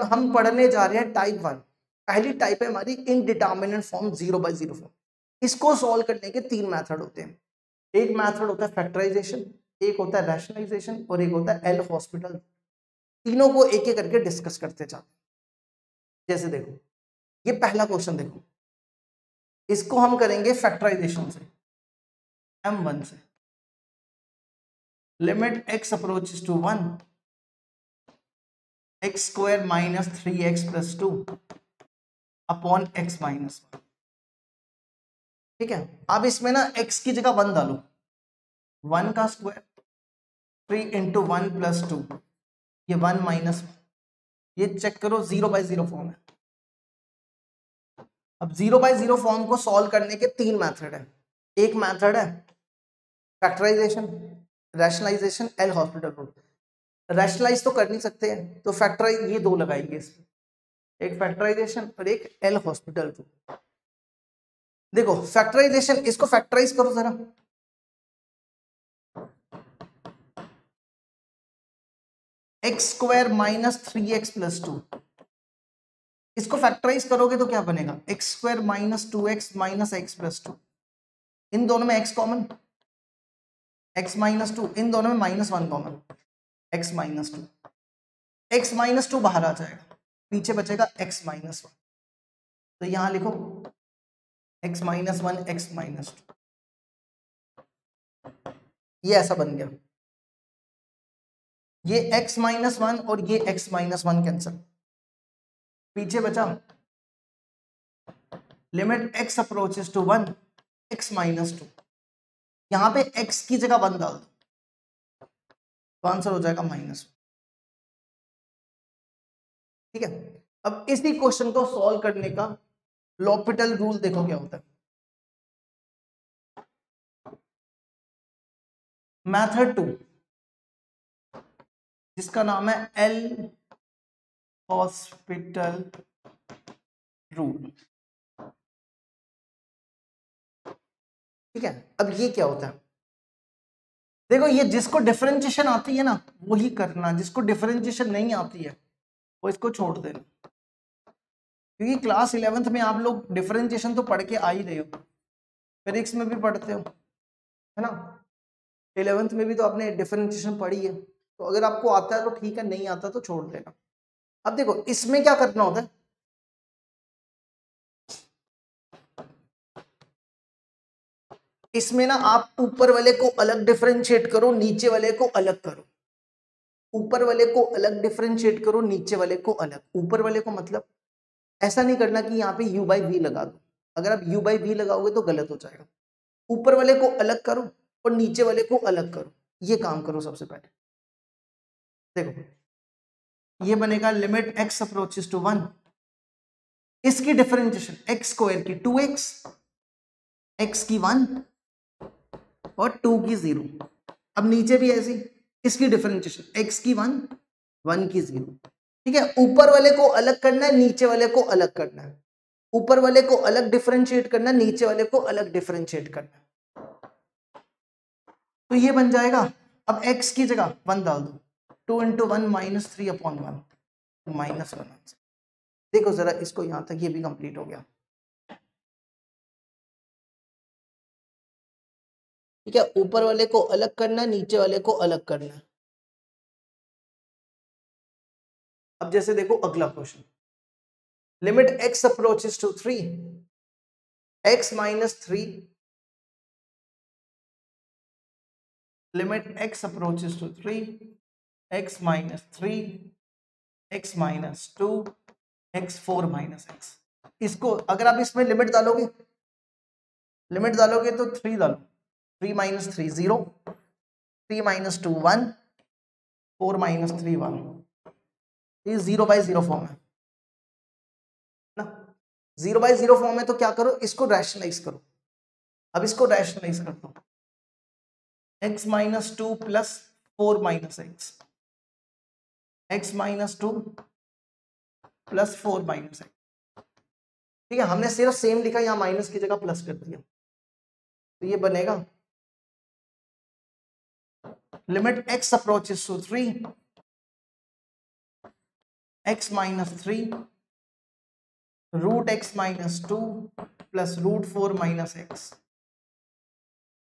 हम पढ़ने जा रहे हैं टाइप 1। पहली टाइप है हमारी इनडिटरमिनेट फॉर्म, 0/0 फॉर्म। इसको सॉल्व करने के 3 मेथड होते हैं। एक मेथड होता है फैक्टराइजेशन, एक होता है रैशनलाइजेशन, और एक होता है एल हॉस्पिटल। तीनों को एक एक करके डिस्कस करते जाते। जैसे देखो, ये पहला क्वेश्चन देखो, इसको हम करेंगे फैक्टराइजेशन से, m1 से। Limit x approaches to 1 x square -3x + 2 upon x -1। ठीक है, अब इसमें ना x की जगह 1 डालो, 1 का स्क्वायर 3 इंटू 1 + 2, ये 1 -1। ये चेक करो 0/0 फॉर्म है। अब 0/0 फॉर्म को सॉल्व करने के 3 मेथड है। एक मेथड है factorisation, rationalisation, L hospital rule. Rationalise तो कर नहीं सकते हैं, तो फैक्टराइज ये दो लगाएंगे इसमें, एक फैक्टराइजेशन और एक एल हॉस्पिटल रूल। देखो फैक्टराइजेशन, इसको फैक्टराइज करो जरा। x स्क्वायर -3x + 2, इसको फैक्टराइज करोगे तो क्या बनेगा? x स्क्वायर -2x -x + 2, इन दोनों में x कॉमन, x -2, इन दोनों में -1 कॉमन, x -2, x -2 बाहर आ जाएगा, पीछे बचेगा x -1। तो यहां लिखो x -1 x -2, ये ऐसा बन गया। ये x -1 और ये x -1 कैंसिल, पीछे बचा limit x approaches to 1 x -2। यहां पे x की जगह 1 डाल दो तो आंसर हो जाएगा -1। ठीक है, अब इसी क्वेश्चन को सॉल्व करने का l'Hopital रूल देखो क्या होता है। मेथड 2, जिसका नाम है एल हॉस्पिटल रूल। ठीक है, अब ये क्या होता है? देखो ये जिसको डिफरेंशिएशन आती है ना वही करना, जिसको डिफरेंशिएशन नहीं आती है वो इसको छोड़ देना, क्योंकि क्लास 11th में आप लोग डिफरेंशिएशन तो पढ़ के आ ही रहे हो, फिजिक्स में भी पढ़ते हो है ना, 11th में भी तो आपने डिफरेंशिएशन पढ़ी है, तो अगर आपको आता है तो ठीक है, नहीं आता तो छोड़ देना। अब देखो इसमें क्या करना होता है, इसमें ना आप ऊपर वाले को अलग डिफरेंशिएट करो, नीचे वाले को अलग करो, ऊपर वाले को अलग डिफरेंशिएट करो, नीचे वाले को अलग। ऊपर वाले को मतलब ऐसा नहीं करना कि यहाँ पे u बाई वी लगा दो, अगर आप u बाई वी लगाओगे तो गलत हो जाएगा। ऊपर वाले को अलग करो और नीचे वाले को अलग करो, ये काम करो सबसे पहले। देखो ये बनेगा लिमिट x अप्रोचेस टू 1, इसकी डिफरेंशिएशन x स्क्वायर की 2x, x की 1 और 2 की 0। अब नीचे भी ऐसी, इसकी डिफरेंशिएशन x की 1, 1 की 0। ठीक है, ऊपर वाले को अलग करना है, नीचे वाले को अलग करना है, ऊपर वाले को अलग डिफरेंशिएट करना है, नीचे वाले को अलग डिफरेंशिएट करना है। तो ये बन जाएगा, अब x की जगह 1 डाल दो, 2 इंटू 1 माइनस 3 अपॉन 1 माइनस 1। देखो जरा इसको यहां तक, ये भी कंप्लीट हो गया। ठीक है, ऊपर वाले को अलग करना है, नीचे वाले को अलग करना है। अब जैसे देखो अगला question, limit x approaches to 3, x minus 3, limit x approaches to 3, x minus 3, x minus 2, x 4 minus x। इसको अगर आप इसमें लिमिट डालोगे, तो 3 डालो, 3 माइनस 3 0, 3 माइनस 2 1, 4 माइनस 3 1। ये 0 बाई 0 फॉर्म है ना, 0 बाई 0 फॉर्म है, तो क्या करो इसको रैशनलाइज करो। अब इसको रैशनलाइज कर दो, x minus 2 plus 4 minus x, x minus 2 plus 4 minus x। ठीक है, हमने सिर्फ सेम लिखा, यहां माइनस की जगह प्लस कर दिया, तो ये बनेगा limit x approaches to 3, x minus 3 root x minus 2 plus root 4 minus x।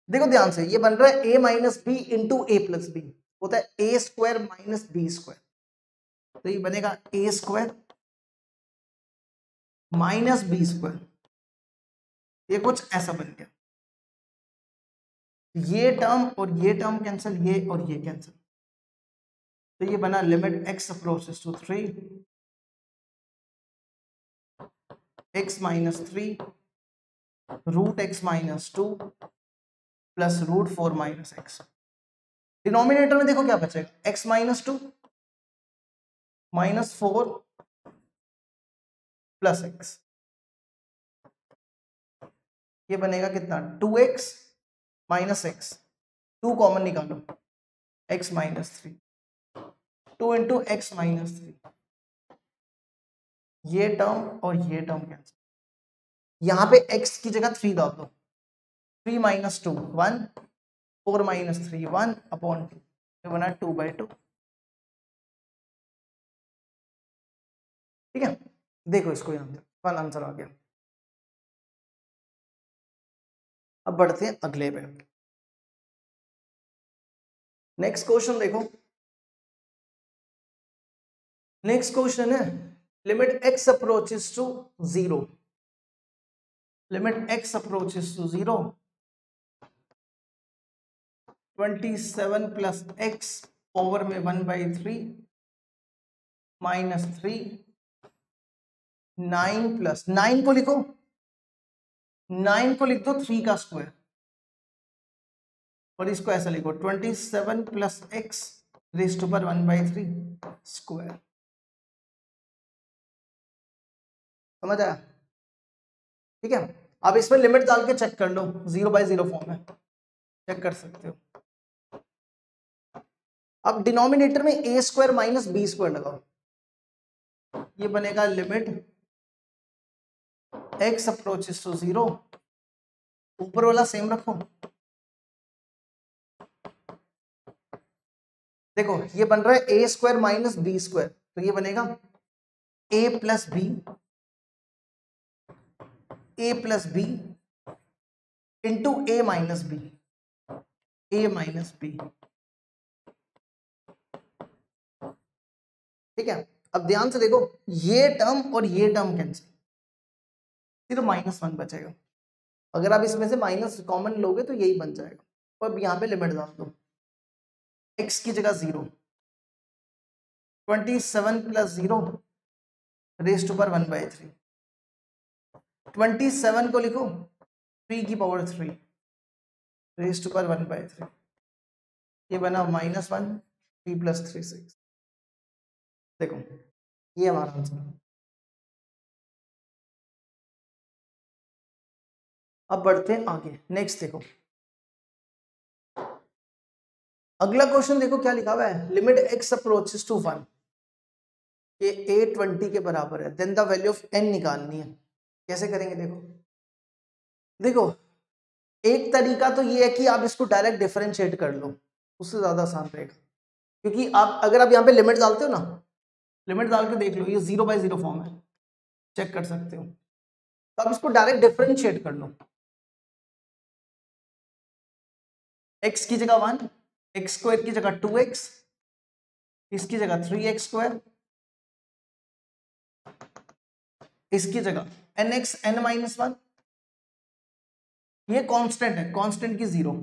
देखो ध्यान से, ये बन रहा है a minus b into a plus b, होता है a square minus b square, तो ये बनेगा a square minus b square, ये कुछ ऐसा बन गया। ये टर्म और ये टर्म कैंसिल, ये और ये कैंसिल, तो ये बना limit x approaches to 3, x minus 3 root x minus 2 plus root 4 minus x। Denominator में देखो क्या बचेगा, x minus 2 minus 4 plus x, ये बनेगा कितना 2x माइनस x, 2 कॉमन निकालो, x minus 3, 2 into x minus 3, ये टर्म और ये टर्म कैंसिल, यहां पे x की जगह 3 डाल दो, 3 माइनस 2 1, 4 माइनस 3 1 अपॉन 2, ये बना 2/2। ठीक है, देखो इसको यहां तक वन आंसर आ गया। अब बढ़ते हैं अगले पे, नेक्स्ट क्वेश्चन देखो। नेक्स्ट क्वेश्चन है limit x approaches to 0, limit x approaches to 0, 27 plus x over में 1/3 माइनस 3, 9 प्लस 9 को लिखो, 9 को लिख दो 3 का स्क्वायर, और इसको ऐसा लिखो 27 plus x raise to power 1/3 square. समझ आया? ठीक है, अब इसमें लिमिट डाल के चेक कर लो, 0/0 फॉर्म है, चेक कर सकते हो। अब डिनोमिनेटर में a square minus b square लगाओ, ये बनेगा लिमिट x अप्रोचेस टू 0, ऊपर वाला सेम रखो, देखो ये बन रहा है a square minus b square, तो ये बनेगा ए प्लस बी इंटू ए माइनस बी, ठीक है। अब ध्यान से देखो, ये टर्म और ये टर्म कैंसिल, सिर्फ -1 बचेगा। अगर आप इसमें से माइनस कॉमन लोगे तो यही बन जाएगा। और अब यहाँ पे लिमिट डाल दो, x की जगह 0, 27 प्लस 0 रेज टू पावर 1/3, 27 को लिखो 3 की पावर 3 रेज टू पावर 1/3, ये बना -1, 3 + 3 6। देखो ये हमारा आंसर। अब बढ़ते हैं आगे, नेक्स्ट देखो अगला क्वेश्चन, देखो क्या लिखा हुआ है, लिमिट x अप्रोचेस टू 1, ये a20 के बराबर है, then the value of n निकालनी है। कैसे करेंगे देखो, देखो एक तरीका तो ये है कि आप इसको डायरेक्ट डिफरेंशिएट कर लो, उससे ज्यादा आसान रहेगा। क्योंकि आप अगर आप यहाँ पे लिमिट डालते हो ना, लिमिट डाल के देख लो, ये 0/0 फॉर्म है, चेक कर सकते हो। तो आप इसको डायरेक्ट डिफरेंशिएट कर लो, x की जगह 1, x² की जगह 2x, इसकी जगह 3x², इसकी जगह nx n-1, ये कांस्टेंट है, कांस्टेंट की 0,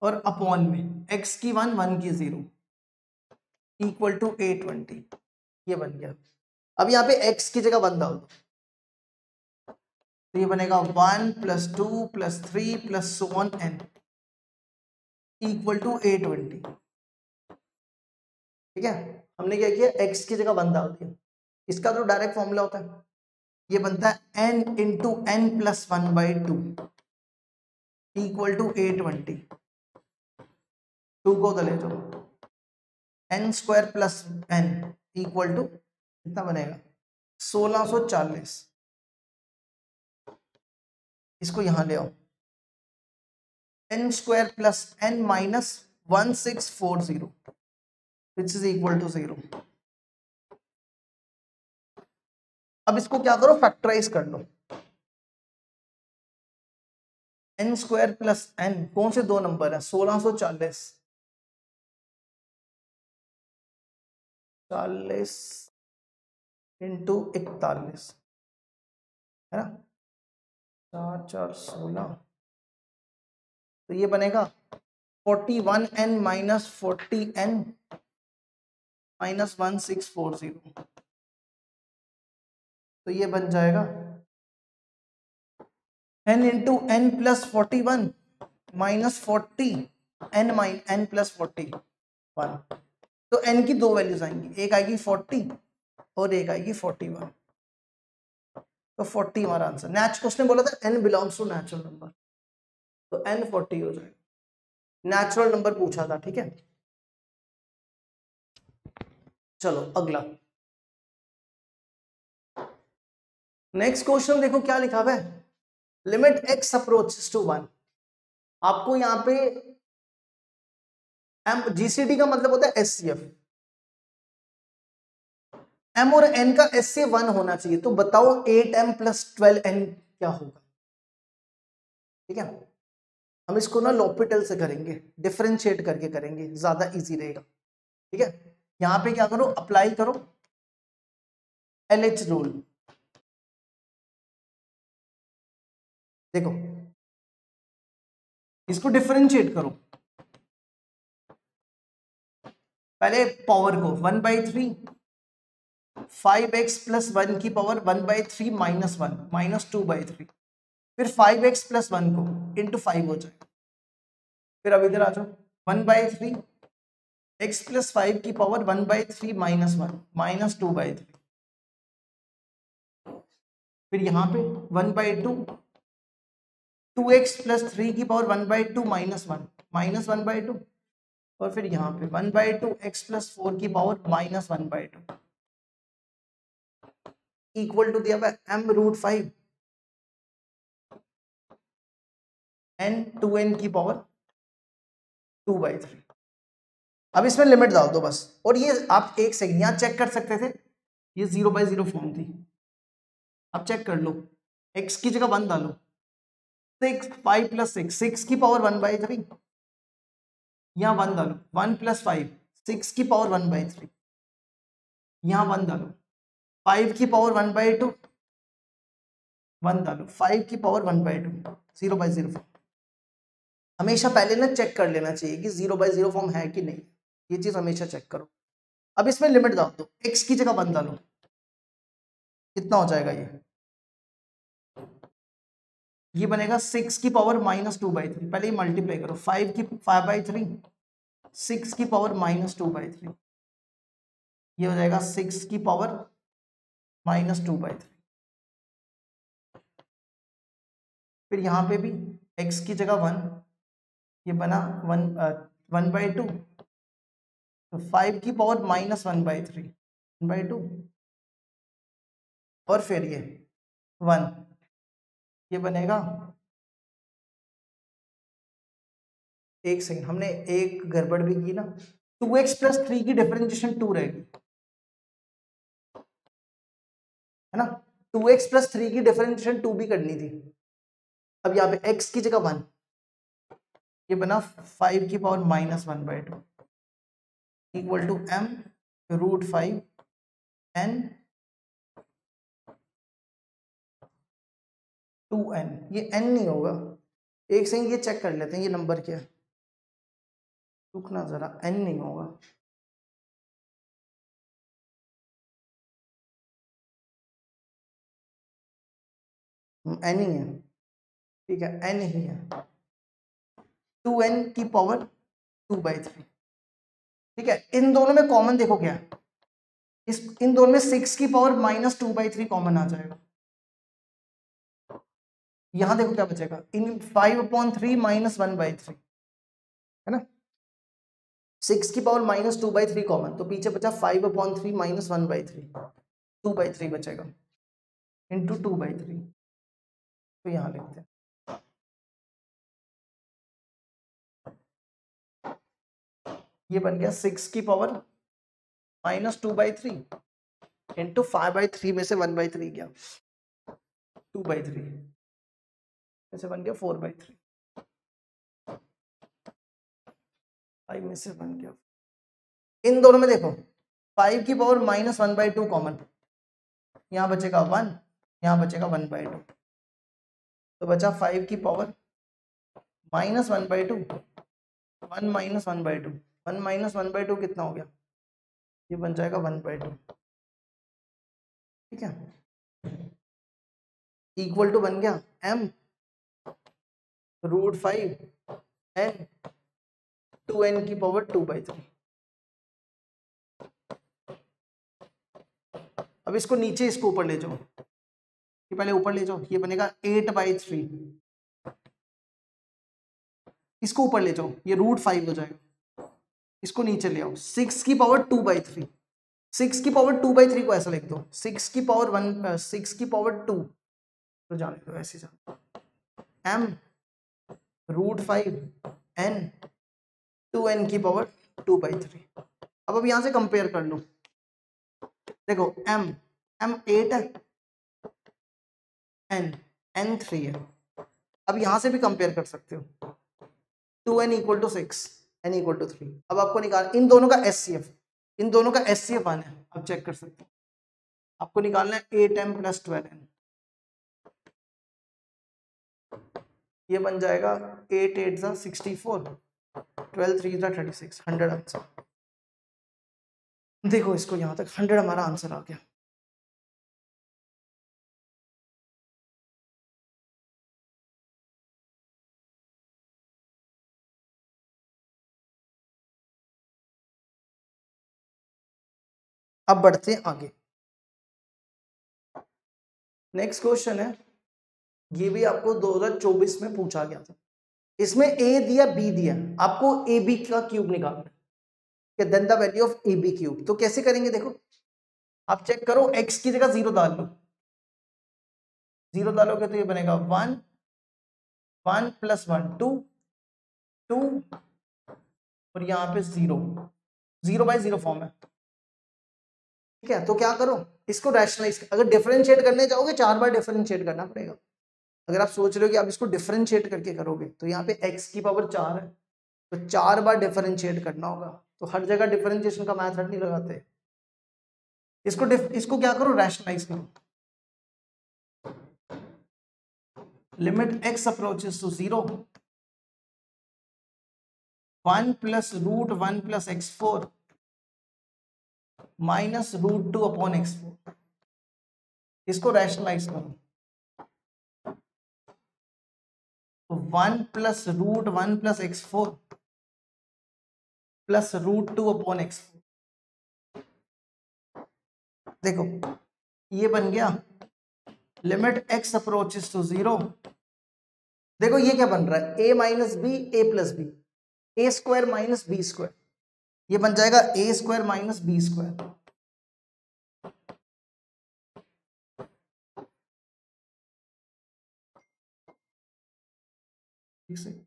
और अपॉन में x की 1, 1 की 0 इक्वल टू a20, ये बन गया। अब यहाँ पे x की जगह 1 डाल दो, तो ये बनेगा 1 + 2 + 3 + so on n equal to a20, ठीक है। हमने क्या किया, x की जगह 1 डाल दिया, इसका तो डायरेक्ट फॉर्मूला होता है, ये बनता है n × n + 1/2 equal to a20, 2 को उधर ले जाओ, n² + n इक्वल टू कितना बनेगा 1640, इसको यहां ले आओ, n² + n - 1640 which is equal to 0। अब इसको क्या करो, फैक्टराइज कर लो, n² + n कौन से दो नंबर है, 1640 40 इंटू 41 है ना, 4 4 16, तो ये बनेगा 41n - 40n - 1640, तो ये बन जाएगा n × n + 41 - 40 n + 41, तो n की दो वैल्यूज आएंगी, एक आएगी 40 और एक आएगी 41, तो 40 हमारा आंसर। क्वेश्चन बोला था n belongs to natural number, तो n 40 हो जाएगा, नेचुरल नंबर पूछा था, ठीक है। चलो अगला, नेक्स्ट क्वेश्चन देखो क्या लिखा हुआ है, लिमिट x अप्रोचेस टू 1, आपको यहाँ पे GCD का मतलब होता है SCF, m और n का SCF 1 होना चाहिए, तो बताओ 8m + 12n क्या होगा, ठीक है। हम इसको ना लॉपिटल से करेंगे, डिफरेंशिएट करके करेंगे, ज्यादा इजी रहेगा, ठीक है। यहाँ पे क्या करो, अप्लाई करो LH रूल, देखो इसको डिफरेंशिएट करो, पहले पावर को 1/3 5x + 1 की पावर 1/3 - 1 -2/3, फिर 5x + 1 को इंटू 5 हो जाएगा, फिर अब इधर आ जाओ 1/3 x + 5 की पावर 1/3 - 1 -2/3, फिर यहाँ पे 1/2 2x + 3 की पावर 1/2 - 1 -1/2, और फिर यहाँ पे 1/2 x + 4 की पावर -1/2 इक्वल टू दिया हुआ m√5 n 2n की पावर 2/3, अब इसमें लिमिट डाल दो बस। और ये आप एक सेकंड यहाँ चेक कर सकते थे, ये 0/0 फॉर्म थी। अब चेक कर लो, x की जगह 1 डालो, 6 5 + 6 6 की पावर 1/3, यहाँ 1 डालो, 1 + 5 6 की पावर 1/3, यहाँ 1 डालो, 5 की पावर 1/2 1 डालो, 5 की पावर 1/2, 0/0 फॉर्म। हमेशा पहले ना चेक कर लेना चाहिए कि 0/0 फॉर्म है कि नहीं, ये चीज हमेशा चेक करो। अब इसमें लिमिट डाल दो, x की जगह 1 डालो, कितना हो जाएगा ये बनेगा 6 की पावर -2/3। पहले ही मल्टीप्लाई करो, 5 की 5/3, 6 की पावर -2/3, ये हो जाएगा 6 की पावर -2/3। फिर यहाँ पे भी x की जगह 1, ये बना 1/2, तो 5 की पावर -1/3, 1/2, और फिर ये 1, ये बनेगा, एक सेकंड, हमने एक गड़बड़ भी की ना, 2x + 3 की डिफरेंशिएशन 2 रहेगी, है ना। 2x + 3 की डिफरेंशिएशन 2 भी करनी थी। अब यहाँ पे x की जगह 1, ये बना 5 की power -1/2 equal to m√5 n 2n। ये n नहीं होगा, एक सेकंड ये चेक कर लेते हैं ये नंबर क्या है, रुकना जरा, n नहीं होगा, n ही है, ठीक है, n ही है, 2n की पावर 2/3, ठीक है। इन दोनों में कॉमन देखो क्या है, इन दोनों में 6 की पावर -2/3 कॉमन आ जाएगा। यहां देखो क्या बचेगा, इन 5/3 -1/3, है ना, 6 की पावर -2/3 कॉमन, तो पीछे बचा 5/3 -1/3, 2/3 बचेगा, इंटू 2/3, तो यहां लिखते हैं, ये बन गया 6 की पावर -2/3 इंटू 5/3 में से 1/3 गया, 2/3, ऐसे बन गया 4/3, 5 में से 1 गया। इन दोनों में देखो 5 की पावर -1/2 कॉमन, यहाँ बचेगा 1, यहाँ बचेगा 1/2, तो बचा 5 की पावर -1/2, 1 - 1/2, 1 - 1/2 कितना हो गया, ये बन जाएगा 1/2, ठीक है, इक्वल टू बन गया m√5 n 2n की पावर 2/3। अब इसको नीचे, इसको ऊपर ले जाओ, ये पहले ऊपर ले जाओ, ये बनेगा 8/3, इसको ऊपर ले जाओ, ये √5 हो जाएगा, इसको नीचे ले आओ, 6 की पावर 2/3, 6 की पावर 2/3 को ऐसा लिख दो, 6 की पावर 1 6 की पावर 2, तो जाने दो ऐसे जाओ, m√5 n 2n की पावर 2/3। अब यहां से कंपेयर कर लो, देखो m 8 है, n 3 है, अब यहां से भी कंपेयर कर सकते हो, 2n = 6 n = 3। अब आपको निकाल इन दोनों का SCF, इन दोनों का SCF आना है, आप चेक कर सकते हो, आपको निकालना है 8m + 12n, ये बन जाएगा 8 8 = 64, 12 3 = 36, 100 आंसर। देखो इसको यहां तक 100 हमारा आंसर आ गया। अब बढ़ते हैं आगे, नेक्स्ट क्वेश्चन है, ये भी आपको 2024 में पूछा गया था, इसमें a दिया b दिया, आपको ab का क्यूब निकालना है, then the value of ab cube. तो कैसे करेंगे देखो, आप चेक करो, x की जगह 0 डाल लो, 0 डालोगे तो ये बनेगा 1 1 + 1 2 2 और यहाँ पे 0, 0/0 फॉर्म है। ठीक है, तो क्या करो, इसको रैशनलाइज, अगर डिफरेंशिएट करने जाओगे 4 बार डिफरेंशिएट करना पड़ेगा। अगर आप सोच रहे हो कि आप इसको डिफरेंशिएट करके करोगे तो यहाँ पे x की पावर 4 है, तो 4 बार डिफरेंशिएट करना होगा। तो हर जगह डिफरेंशिएशन का मेथड नहीं लगाते, इसको क्या करो, रैशनलाइज करो। Limit x approaches to 0, 1 plus root 1 plus x4 minus root 2 upon x4, इसको रैशनलाइज करो। 1 plus root 1 plus x4 plus root 2 upon x4, देखो ये बन गया लिमिट x अप्रोचेस टू 0। देखो ये क्या बन रहा है, a minus b a plus b, a square minus b square, ये बन जाएगा a square minus b square. ठीक है,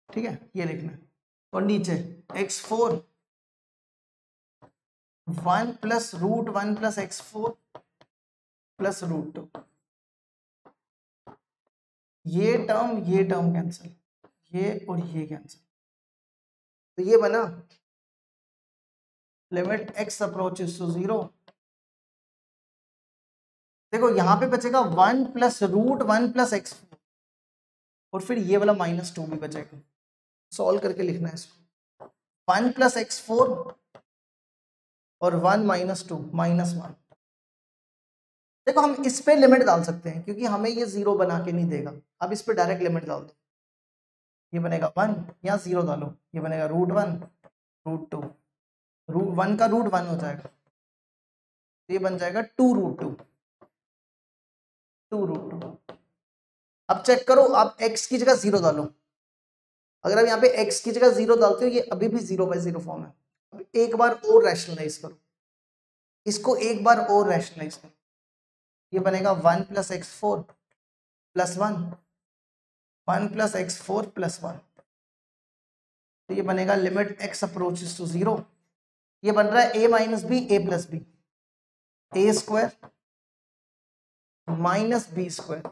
ठीक है, ये लिखना है। और नीचे x4 1 plus root 1 plus x4 plus root 2, ये टर्म कैंसिल, ये और ये कैंसिल, तो ये बना लिमिट x अप्रोचेस टू 0। देखो यहां पे बचेगा 1 प्लस रूट 1 प्लस x4 और फिर ये वाला -2 भी बचेगा। सॉल्व करके लिखना है इसको, 1 प्लस x4 और 1 -2 -1। देखो हम इस पे लिमिट डाल सकते हैं क्योंकि हमें ये 0 बना के नहीं देगा। अब इस पे डायरेक्ट लिमिट डाल दो, ये बनेगा 1, यहाँ 0 डालो, ये बनेगा रूट 1 रूट 2, रूट 1 का रूट 1 हो जाएगा, तो ये बन जाएगा 2 रूट 2 2 रूट 2। अब चेक करो, आप x की जगह 0 डालो। अगर आप यहाँ पे x की जगह 0 डालते हो, ये अभी भी 0/0 फॉर्म है। अब एक बार और रैशनलाइज करो, इसको एक बार और रैशनलाइज करो, ये बनेगा 1 plus x4 plus 1 1 plus x4 plus 1, तो ये बनेगा लिमिट x अप्रोचेस टू 0। ये बन रहा है a minus b a plus b, a square minus b square,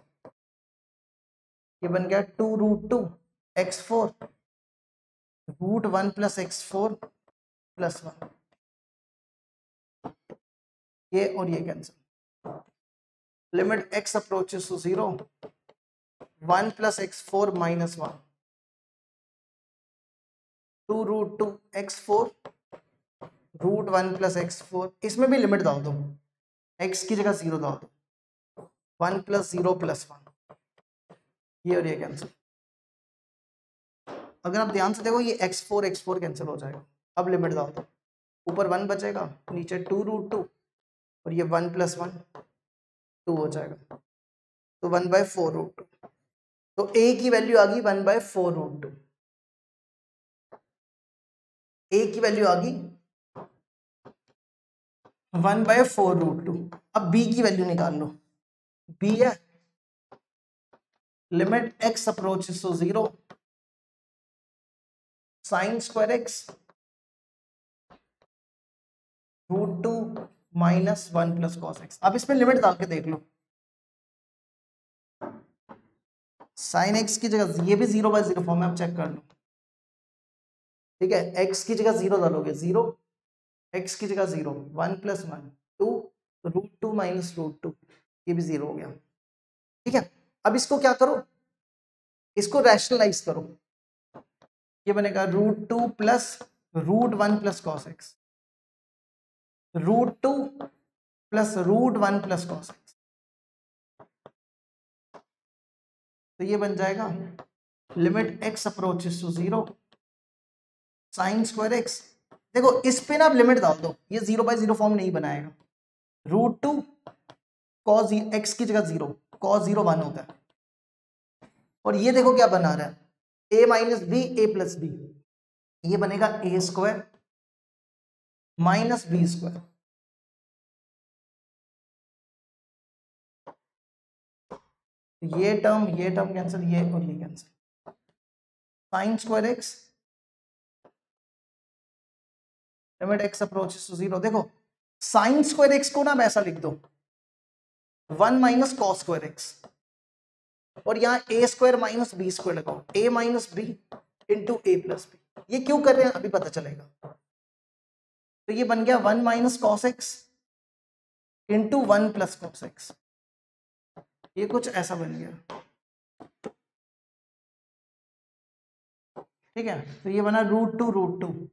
ये बन गया 2 root 2 x4 root 1 plus x4 plus 1, ये और ये cancel. Limit x approaches to 0, 1 plus x4 minus 1, 2 root 2 x4 root 1 plus x4, इसमें भी लिमिट डाल दो, x की जगह 0 डाल दो, 1 प्लस 0 प्लस 1, ये और ये कैंसिल। अगर आप ध्यान से देखो ये x4 कैंसिल हो जाएगा। अब लिमिट डाल दो, ऊपर 1 बचेगा, नीचे 2 रूट 2 और ये 1 प्लस 1 2 हो जाएगा, तो 1/4 रूट 2, तो a की वैल्यू आ गई 1/4 रूट 2, a की वैल्यू आ गई 1/4 रूट 2। अब b की वैल्यू निकाल लो, b है limit x approaches to 0 sine square x root 2 minus 1 plus cos x। अब इसमें लिमिट डाल के देख लो, साइन x की जगह, ये भी 0/0 फॉर्म है, आप चेक कर लो। ठीक है, x की जगह 0 डालोगे 0, x की जगह 0, 1 प्लस 1 2 रूट 2 माइनस रूट 2, ये भी 0 हो गया। ठीक है, अब इसको क्या करो, इसको रैशनलाइज करो, ये बनेगा root 2 plus root 1 plus cos x, root 2 plus root 1 plus cos x, तो ये बन जाएगा limit x approaches to 0 sine square x. देखो इस पे ना आप लिमिट डाल दो, ये 0/0 फॉर्म नहीं बनाएगा। रूट 2 कॉस एक्स की जगह 0, कॉस 0 1 होता है, और ये देखो क्या बना रहा है, a minus b a plus b, ये बनेगा a square minus b square, ये टर्म कैंसिल, ये और ये cancel. Sine square x limit x approaches to 0। देखो साइन स्क्वायर एक्स को ना वैसा लिख दो 1 माइनस कॉस स्क्वायर एक्स, और यहाँ ए स्क्वायर माइनस बी स्क्वायर लगाओ, ए minus b into a plus b. ये क्यों कर रहे हैं अभी पता चलेगा। तो ये बन गया 1 minus cos x into 1 plus cos x, ये कुछ ऐसा बन गया। ठीक है, तो ये बना √2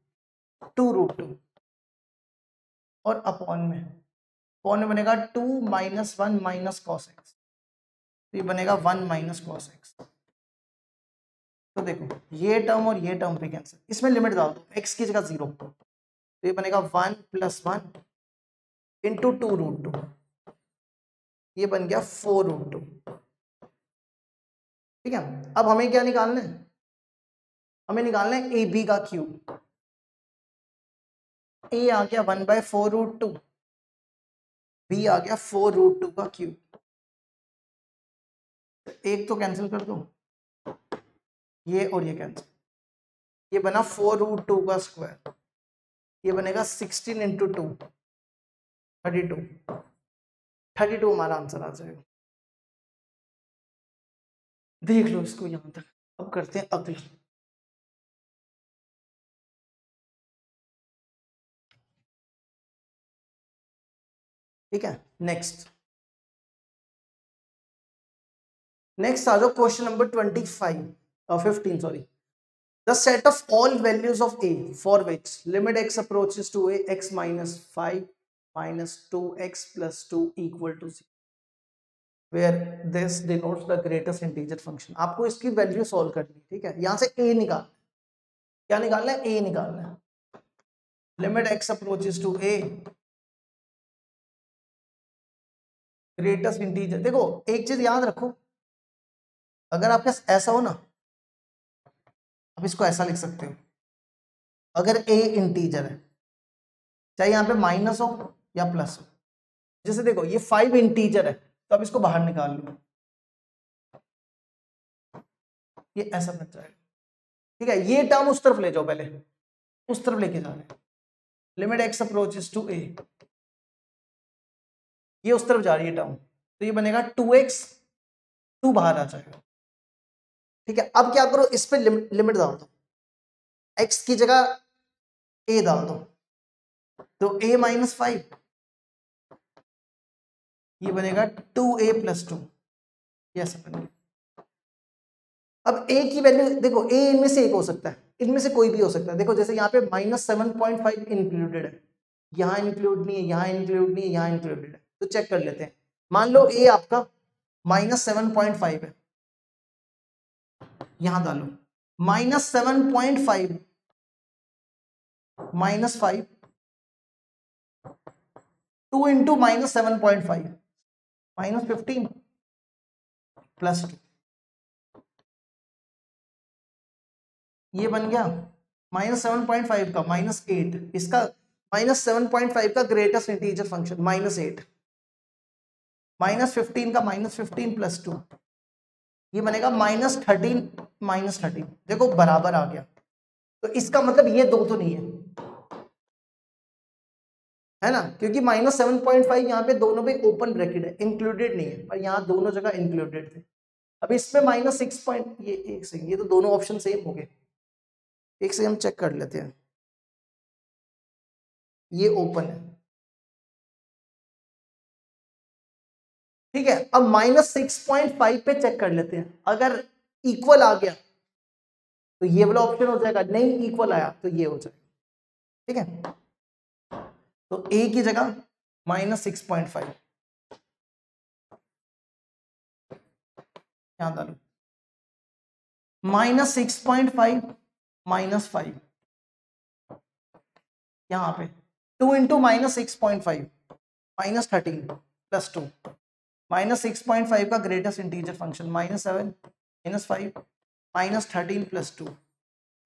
और अपॉन में बनेगा 2 माइनस 1 माइनस कॉस एक्स, तो ये बनेगा 1 माइनस कॉस एक्स। तो देखो ये टर्म और ये टर्म भी कैंसिल, इसमें लिमिट डाल दो x की जगह 0, तो ये बनेगा 1 प्लस 1 इंटू 2√2, ये बन गया 4√2। ठीक है, अब हमें क्या निकालना है, हमें निकालना है ए बी का क्यूब। ए आ गया 1/4√2, बी आ गया 4√2 का क्यूब। एक तो कैंसिल कर दो, ये और ये कैंसिल, ये बना 4√2 का स्क्वायर, ये बनेगा 16 इंटू 2 32 हमारा आंसर आ जाएगा। देख लो इसको यहां तक। अब करते हैं अगला। ठीक है, नेक्स्ट आ जाओ question number 15 sorry. The set of all values of a for which limit x approaches to a x minus 5 minus 2x plus 2 equal to 0, where this denotes the greatest integer function। आपको इसकी value solve करनी है। ठीक है, यहां से a निकाल, क्या निकालना है, a निकालना है। Limit x approaches to a greatest integer. देखो एक चीज याद रखो, अगर आपके ऐसा हो ना, आप इसको ऐसा लिख सकते हो, अगर a इंटीजर है, चाहे यहाँ पे माइनस हो या प्लस हो, जैसे देखो ये 5 इंटीजर है, तो अब इसको बाहर निकाल लो, ये ऐसा बन जाएगा। ठीक है, ये टर्म उस तरफ ले जाओ, पहले उस तरफ लेके जा रहे हैं। लिमिट एक्स अप्रोचेस टू ए, ये उस तरफ जा रही है टर्म, तो ये बनेगा 2x, 2 बाहर आ जाएगा। ठीक है, अब क्या करो, इस पे लिमिट डाल दो, x की जगह a डाल दो, तो a माइनस 5, ये बनेगा 2a प्लस 2, ये ऐसा बनेगा। अब a की वैल्यू देखो, a इनमें से एक हो सकता है, इनमें से कोई भी हो सकता है। देखो जैसे यहाँ पे -7.5 इंक्लूडेड है, यहाँ इंक्लूड नहीं है, यहाँ इंक्लूड नहीं है, यहाँ इंक्लूडेड है, तो चेक कर लेते हैं। मान लो a आपका -7.5 है, यहां डालो -7.5 -5 2 इंटू -7.5 -15 प्लस 2, ये बन गया -7.5 का -8, इसका -7.5 का ग्रेटेस्ट इंटीजर फंक्शन -8, -15 का -15 प्लस 2, ये बनेगा -13 देखो बराबर आ गया। तो इसका मतलब ये दो तो नहीं है ना, क्योंकि -7.5 यहाँ पे दोनों पे ओपन ब्रैकेट है, इंक्लूडेड नहीं है, पर यहाँ दोनों जगह इंक्लूडेड थे। अब इसमें -6 ये एक सेकंड, ये तो दोनों ऑप्शन सेम हो गए, एक से हम चेक कर लेते हैं, ये ओपन है। ठीक है, अब -6.5 पे चेक कर लेते हैं, अगर इक्वल आ गया तो ये वाला ऑप्शन हो जाएगा, नहीं इक्वल आया तो ये हो जाएगा। ठीक है, तो a की जगह -6.5 यहां डालो, -6.5 -5 यहां पे 2 इंटू -6.5 -13 प्लस 2, -6.5 का greatest integer function -7 -5 -13 plus 2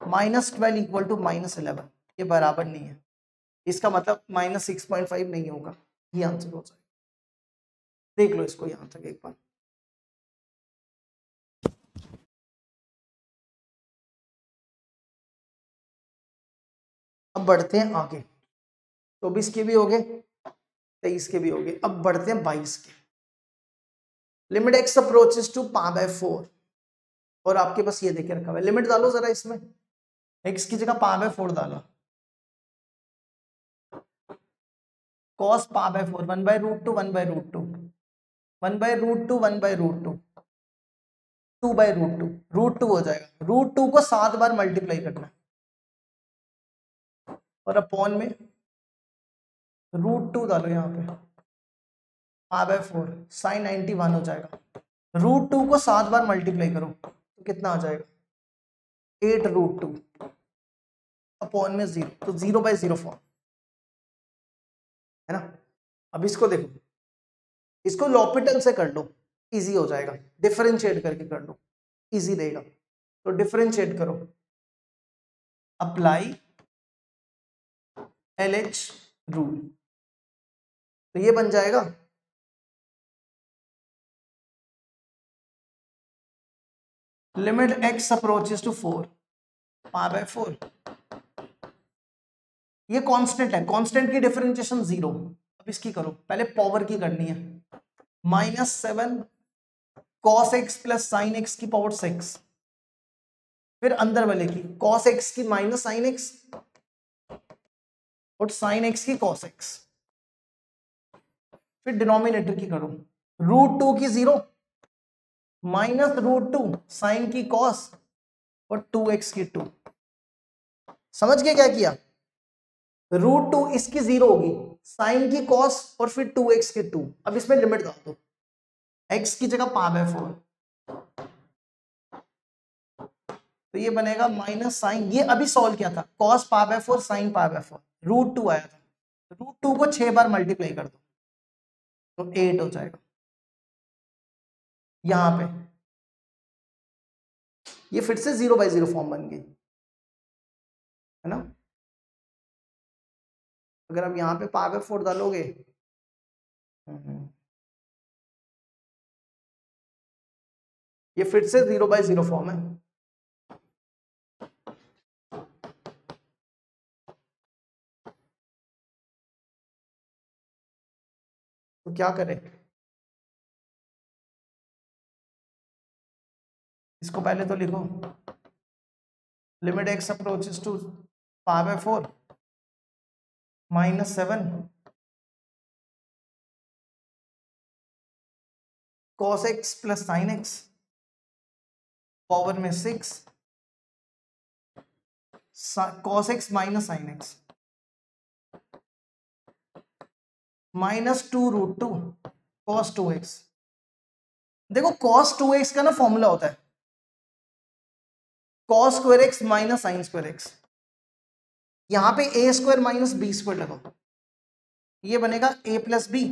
-12 equal to -11, ये बराबर नहीं है, इसका मतलब -6.5 नहीं होगा, ये आंसर हो जाएगा। देख लो इसको यहां तक एक बार। बढ़ते हैं आगे, 24 के भी हो गए, 23 के भी हो गए, अब बढ़ते हैं 22 के। लिमिट x अप्रोचेस टू π/4 और आपके पास ये देखे रखा हुआ है, लिमिट डालो जरा इसमें, x की जगह π/4 डालो, cos π/4 1/√2 1/√2 1/√2 1/√2 2/√2 √2 हो जाएगा, √2 को 7 बार मल्टीप्लाई करना और अपॉन में √2 डालो, यहाँ पे π/4 sin 91 हो जाएगा, √2 को 7 बार मल्टीप्लाई करो तो कितना आ जाएगा 8√2 अपॉन में 0, तो 0/0 फॉर्म है ना। अब इसको देखो, इसको लॉपिटल से कर लो, इजी हो जाएगा, डिफरेंशिएट करके कर लो, इजी रहेगा। तो डिफरेंशिएट करो, अप्लाई LH रूल, तो ये बन जाएगा लिमिट x अप्रोचेस टू 4 π/4, ये कांस्टेंट है, कांस्टेंट की डिफरेंशिएशन 0। अब इसकी करो, पहले पावर की करनी है, -7 cos x plus sin x की पावर 6, फिर अंदर वाले की cos x की माइनस sin x और sin x की cos x, फिर डिनोमिनेटर की करो, √2 की 0 माइनस √2 साइन की cos और 2x की 2। समझ गए क्या किया, √2 इसकी 0 होगी, साइन की cos और फिर 2x की 2। अब इसमें लिमिट डाल दो, x की जगह π/4, तो ये बनेगा माइनस साइन, ये अभी सॉल्व किया था, cos π/4 साइन π/4, √2 आया था, √2 को 6 बार मल्टीप्लाई कर दो तो 8 हो जाएगा। यहां पे ये फिर से 0/0 फॉर्म बन गई है ना। अगर आप यहाँ पे π/4 डालोगे, ये फिर से 0/0 फॉर्म है। तो क्या करें, इसको पहले तो लिखो, limit x approaches to π/4 -7 cos x plus sin x power में 6 cos x minus sin x -2√2 cos 2x। देखो cos 2x का ना फॉर्मूला होता है cos square x minus sine square x, यहां पे a square minus b square लगाओ, ये बनेगा a plus b,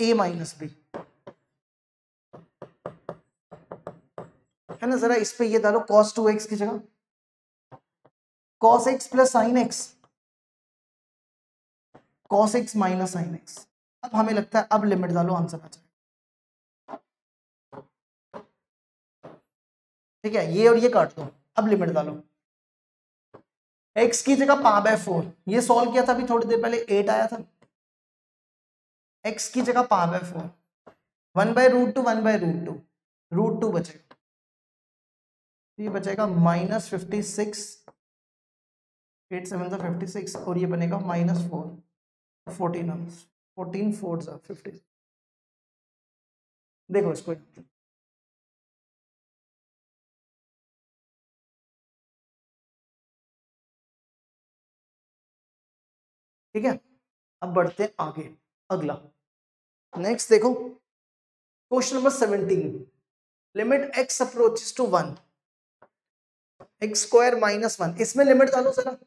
a minus b, है ना। जरा इस पे ये डालो cos 2x की जगह cos x plus sine x, cos x minus sine x। अब हमें लगता है अब लिमिट डालो, आंसर आ जाए, ठीक है, ये और ये काट दो, अब लिमिट डालो, x की जगह π/4, ये सॉल्व किया था अभी थोड़ी देर पहले, 8 आया था, x की जगह π/4 1/√2 1/√2 √2 बचेगा, ये बचेगा -56, 8 7 56 और ये बनेगा -4 14 14 4 50। देखो इसको, ठीक है। अब बढ़ते हैं आगे, अगला नेक्स्ट देखो, question number 17, limit x approaches to 1 x square minus 1, इसमें लिमिट डालो जरा,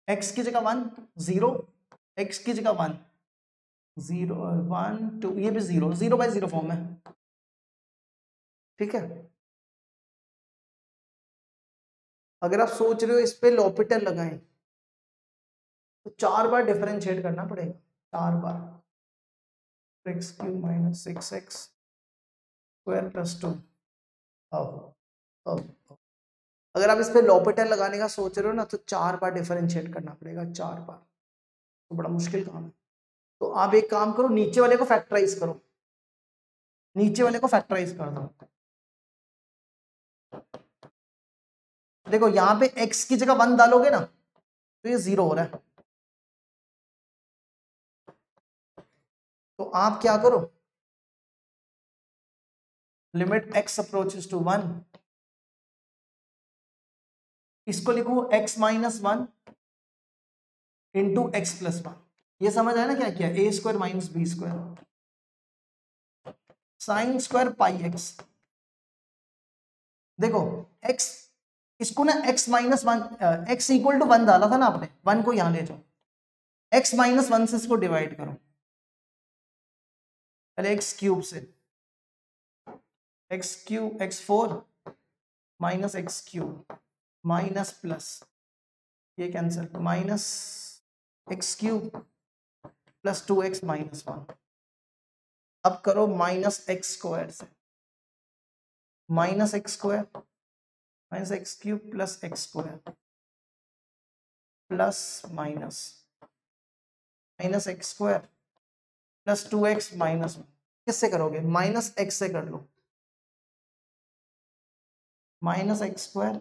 x की जगह 1 0, x की जगह 1 0 1 2, ये भी 0/0 फॉर्म है, ठीक है। अगर आप सोच रहे हो इस पे लॉपिटल लगाएं तो 4 बार डिफरेंशिएट करना पड़ेगा, 4 बार, x³ minus 6x square plus 2। अब अगर आप इस पे लॉपिटल लगाने का सोच रहे हो ना तो 4 बार डिफरेंशिएट करना पड़ेगा, 4 बार, तो बड़ा मुश्किल काम है। तो आप एक काम करो, नीचे वाले को फैक्टराइज करो, नीचे वाले को फैक्टराइज कर दो। देखो यहाँ पे x की जगह 1 डालोगे ना तो ये 0 हो रहा है, तो आप क्या करो, लिमिट x अप्रोचेस टू 1, इसको लिखो x minus 1 into x plus 1। ये समझ आया ना क्या किया, a square minus b square sine square pi x. देखो x, इसको ना x minus 1, x equal to 1 डाला था ना आपने, 1 को यहां ले जाओ, x माइनस 1 से इसको डिवाइड करो, पहले x क्यूब से, x cube x4 minus x cube minus plus, ये cancel, minus x cube plus 2x minus 1। अब करो माइनस एक्स स्क्वायर से, minus x square minus x cube plus x square plus minus minus x square plus 2x minus 1। किससे करोगे, minus x से कर लो, minus x square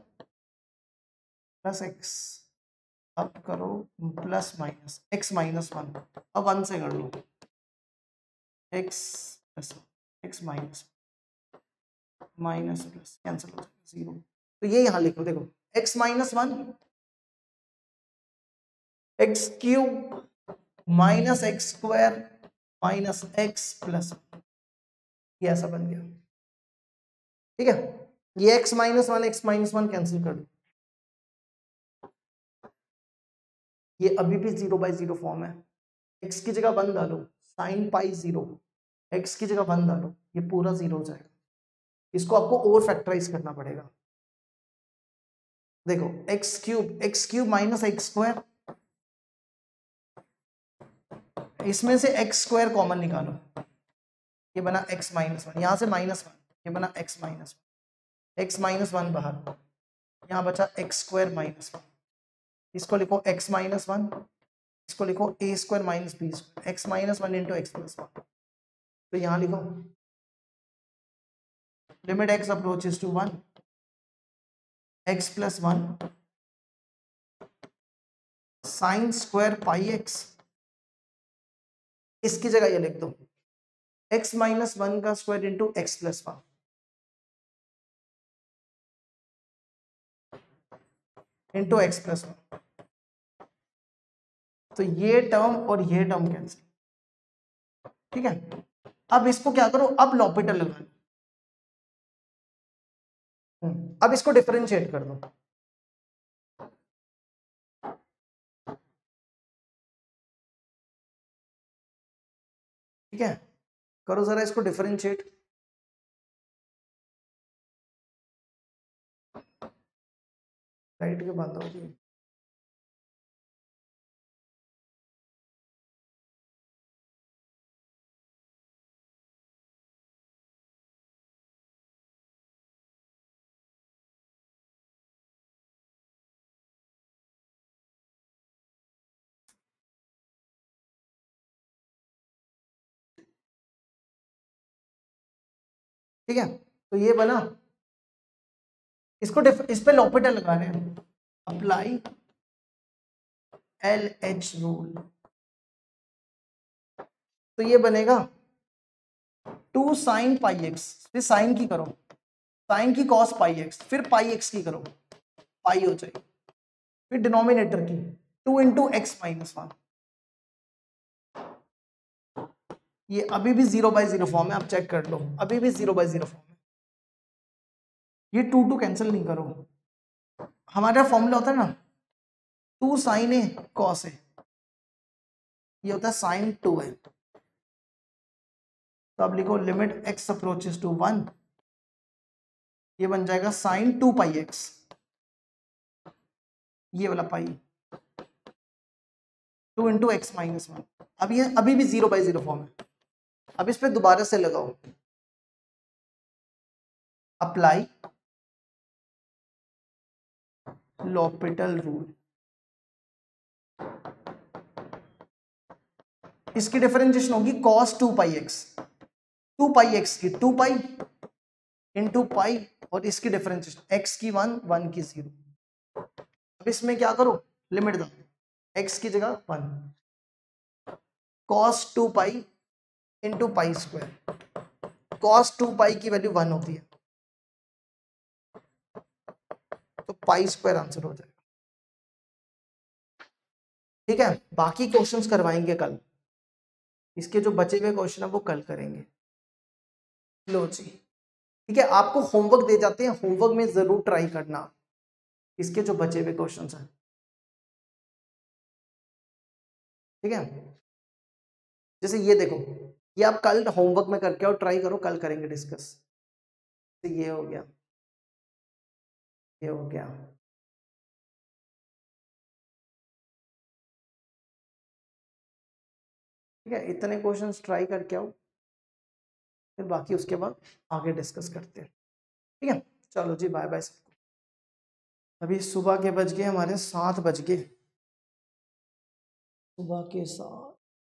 plus x, अब करो प्लस माइनस एक्स माइनस 1, अब 1 से कर लो, x plus x minus minus plus cancel हो जाएगा 0। तो ये यहां लिखो, देखो x minus 1 x cube minus x square minus x plus, ये ऐसा बन गया, ठीक है। ये x माइनस 1 कैंसिल कर दो, ये अभी भी 0/0 फॉर्म है, x की जगह 1 डालो, साइन पाई 0, x की जगह 1 डालो, ये पूरा 0 हो जाएगा। इसको आपको और फैक्टराइज करना पड़ेगा। देखो x cube minus x square, इसमें से एक्स स्क्वायर कॉमन निकालो, ये बना x माइनस 1, यहां से माइनस 1, ये बना x माइनस 1, एक्स माइनस 1 बाहर, यहां बचा एक्स स्क्वायर माइनस 1, इसको लिखो x माइनस 1, इसको लिखो a square minus b square, x minus 1 into x plus 1। तो यहां लिखो limit x approaches to 1 x plus 1 sine square pi x, इसकी जगह ये लिख दो x माइनस 1 का square into x plus 1 into x plus 1। तो ये टर्म और ये टर्म कैंसिल, ठीक है। अब इसको क्या करो, अब लॉपिटल लगाना, अब इसको डिफरेंशिएट कर दो, ठीक है। करो जरा इसको डिफरेंशिएट, राइट के बंद होगी, ठीक है। तो ये बना, इसको इस पे लॉपिटल लगा रहे हैं, अप्लाई LH रूल, तो ये बनेगा 2 साइन पाई एक्स, फिर साइन की करो, साइन की कॉस पाई एक्स, फिर पाई एक्स की करो, पाई हो जाएगी, फिर डिनोमिनेटर की 2 इंटू एक्स माइनस 1। ये अभी भी 0/0 फॉर्म है, आप चेक कर लो, अभी भी 0/0 फॉर्म है। ये 2 कैंसिल नहीं करो, हमारा फॉर्मूला होता है ना 2 साइन ए कॉस ए, ये होता है साइन 2a। तो अब लिखो लिमिट x अप्रोचेस टू 1, ये बन जाएगा साइन 2 पाई एक्स, ये वाला पाई 2 इंटू एक्स माइनस 1। अब ये अभी भी 0/0 फॉर्म है, अब इस पे दोबारा से लगाओ, अप्लाई l'Hopital रूल। इसकी डिफरेंशिएशन होगी cos 2πx, 2πx की 2π इंटू पाई, और इसकी डिफरेंशिएशन x की 1, 1 की 0। अब इसमें क्या करो, लिमिट दो, x की जगह 1, cos 2π into pi square, cos 2π की वैल्यू 1 होती है, तो पाई स्क्वायर आंसर हो जाएगा। ठीक है, बाकी क्वेश्चंस करवाएंगे कल, इसके जो बचे हुए क्वेश्चन है वो कल करेंगे। लो जी, ठीक है, आपको होमवर्क दे जाते हैं, होमवर्क में जरूर ट्राई करना इसके जो बचे हुए क्वेश्चंस हैं। ठीक है, जैसे ये देखो, ये आप कल होमवर्क में करके और ट्राई करो, कल करेंगे डिस्कस। तो ये हो गया, ये हो गया, ठीक है, इतने क्वेश्चंस ट्राई करके आओ, फिर बाकी उसके बाद आगे डिस्कस करते हैं। ठीक है, चलो जी, बाय बाय सबको। अभी सुबह के बज गए हमारे 7 बज गए, सुबह के 7।